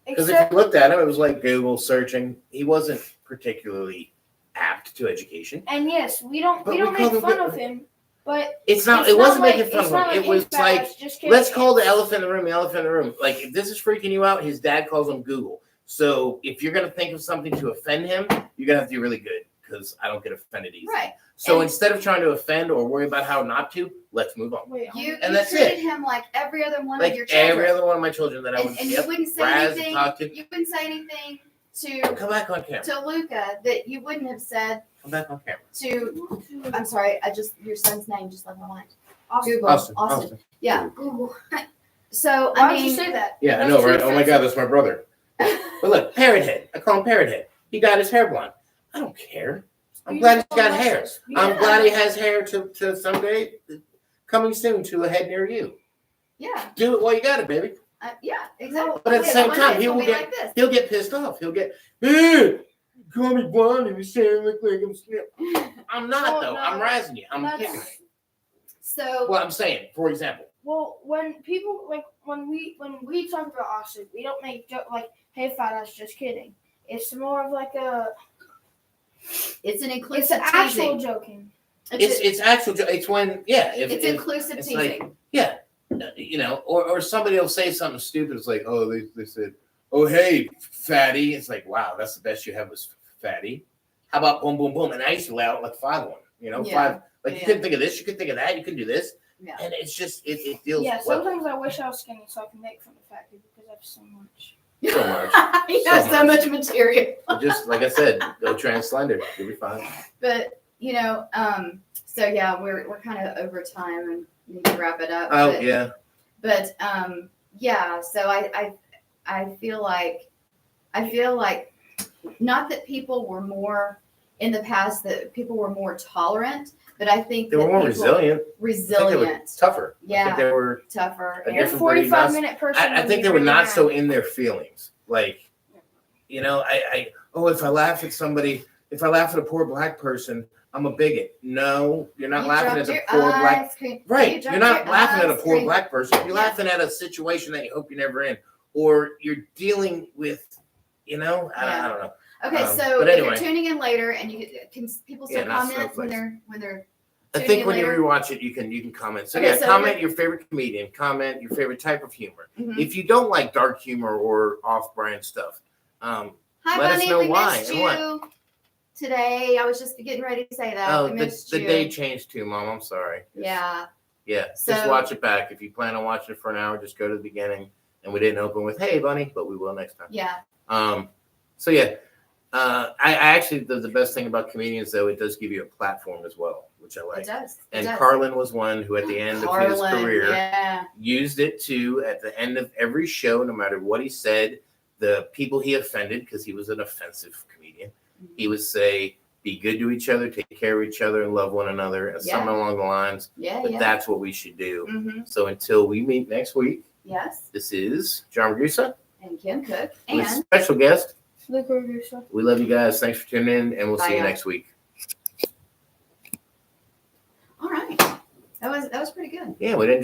because if
Except
you looked at him, it was like Google searching. He wasn't particularly apt to education.
and yes, we don't
But we
make
call them
fun
good-
of him, but
It
it's
wasn't
like-
making fun
it's
of
not
him. It was
it's bad,
like,
it's just kidding.
let's call the elephant in the room the elephant in the room. Like, if this is freaking you out, his dad calls him Google. So if you're gonna think of something to offend him, you're gonna have to be really good because I don't get offended easy.
Right.
So
And-
instead of trying to offend or worry about how not to, let's move on.
Wait,
You
And that's
treated
it.
him like every other one
Like
of your children.
every other one of my children that I
and,
would
and you wouldn't say
razz and
anything.
talk to.
You wouldn't say anything
Come back on camera.
to Luca that you wouldn't have said
Come back on camera.
to. I'm sorry. Your son's name just left my mind.
Austin.
Google. Austin. Yeah.
Google.
So
Why
I
would you
mean,
say that?
Yeah, I
That's
know,
too
right? Oh my God, that's my brother. But look, Parrot Head. I call him Parrot Head. He got his hair blonde. I don't care. I'm glad he's got hair. I'm
Yeah.
glad he has hair to someday coming soon to a head near you.
yeah,
Do it while you got it, baby.
yeah, exactly.
But at the
Yeah,
same
one
time,
day it's
he
gonna
will
be
get-
like this.
He'll get pissed off. He'll get, you call me blonde and you say I look like I'm snip. I'm not
Oh,
though.
no.
I'm razzing you. I'm
That's-
kidding.
So
Well, I'm saying, for example,
Well, when people when we talk about Austin, we don't make joke like, "Hey, fat ass," just kidding. It's more of like
it's an
it's
inclusive
an actual
teasing.
joking.
it's actual. It's when
It's
if
inclusive
it's
teasing.
like, or somebody will say something stupid. It's like, oh, they said, oh, hey, fatty. It's like, wow, that's the best you have was fatty. How about boom, boom, boom? And I used to lay out like 5-1,
Yeah.
5. Like, you
Yeah.
couldn't think of this, you could think of that, you can do this.
Yeah.
And it's just, it feels
Yeah,
well,
sometimes I wish I was skinny so I can make fun of fat people because I have so much.
so much.
He has so much material.
But just like I said, go trans slender. You'll be fine.
But so yeah, we're kind of over time and need to wrap it up.
Oh,
but,
yeah.
But yeah, so I feel like not that people were more in the past that people were more tolerant, but I think
They were
that
more
people-
resilient. I think they were
resilient,
tougher. I
Yeah.
think they were,
tougher.
A
You're a
different breed,
45-minute person.
I
when
think
you
they were
bring
not
it
so
around.
in their feelings. Like, if I laugh at somebody, if I laugh at a poor black person, I'm a bigot. No, you're not
You
laughing
dropped
at a
your
poor black.
ice cream.
Right.
You
You're
dropped
not
your
laughing at a
ice
poor
cream.
black person. You're
Yeah.
laughing at a situation that you hope you're never in, or you're dealing with, I don't know.
Okay,
but
so if
anyway.
you're tuning in later and you can people still
Yeah, not
comment when
snowflakes.
they're
I
Tune
think
in
when
later.
you rewatch it, you can comment. So
Okay,
yeah,
so
comment your favorite comedian, comment your favorite type of humor.
Mhm.
If you don't like dark humor or off-brand stuff,
Hi,
let us
Bunny.
know
We
why
missed
and what.
you today. I was just getting ready to say that.
Oh,
We missed
the
you.
day changed too, Mom. I'm sorry.
Yeah.
Yeah, just
So-
watch it back. If you plan on watching it for an hour, just go to the beginning. And we didn't open with "Hey, Bunny," but we will next time.
Yeah.
So yeah, I actually the best thing about comedians though, it does give you a platform as well, which I
It
like.
does. It
And
does.
Carlin was one who, at the end of his
Carlin,
career,
Yeah.
used it to, at the end of every show, no matter what he said, the people he offended, because he was an offensive comedian, he would say, "Be good to each other, take care of each other, and love one another," and something along the lines.
Yeah.
But
Yeah.
that's what we should do.
Mm-hmm.
So until we meet next week,
Yes.
this is John Ragusa
And Kim Cook.
with
And
special guest.
Luca Ragusa.
We love you guys. Thanks for tuning in, and we'll see
Bye,
you
guys.
next week.
all right. That was pretty good.
Yeah, we didn't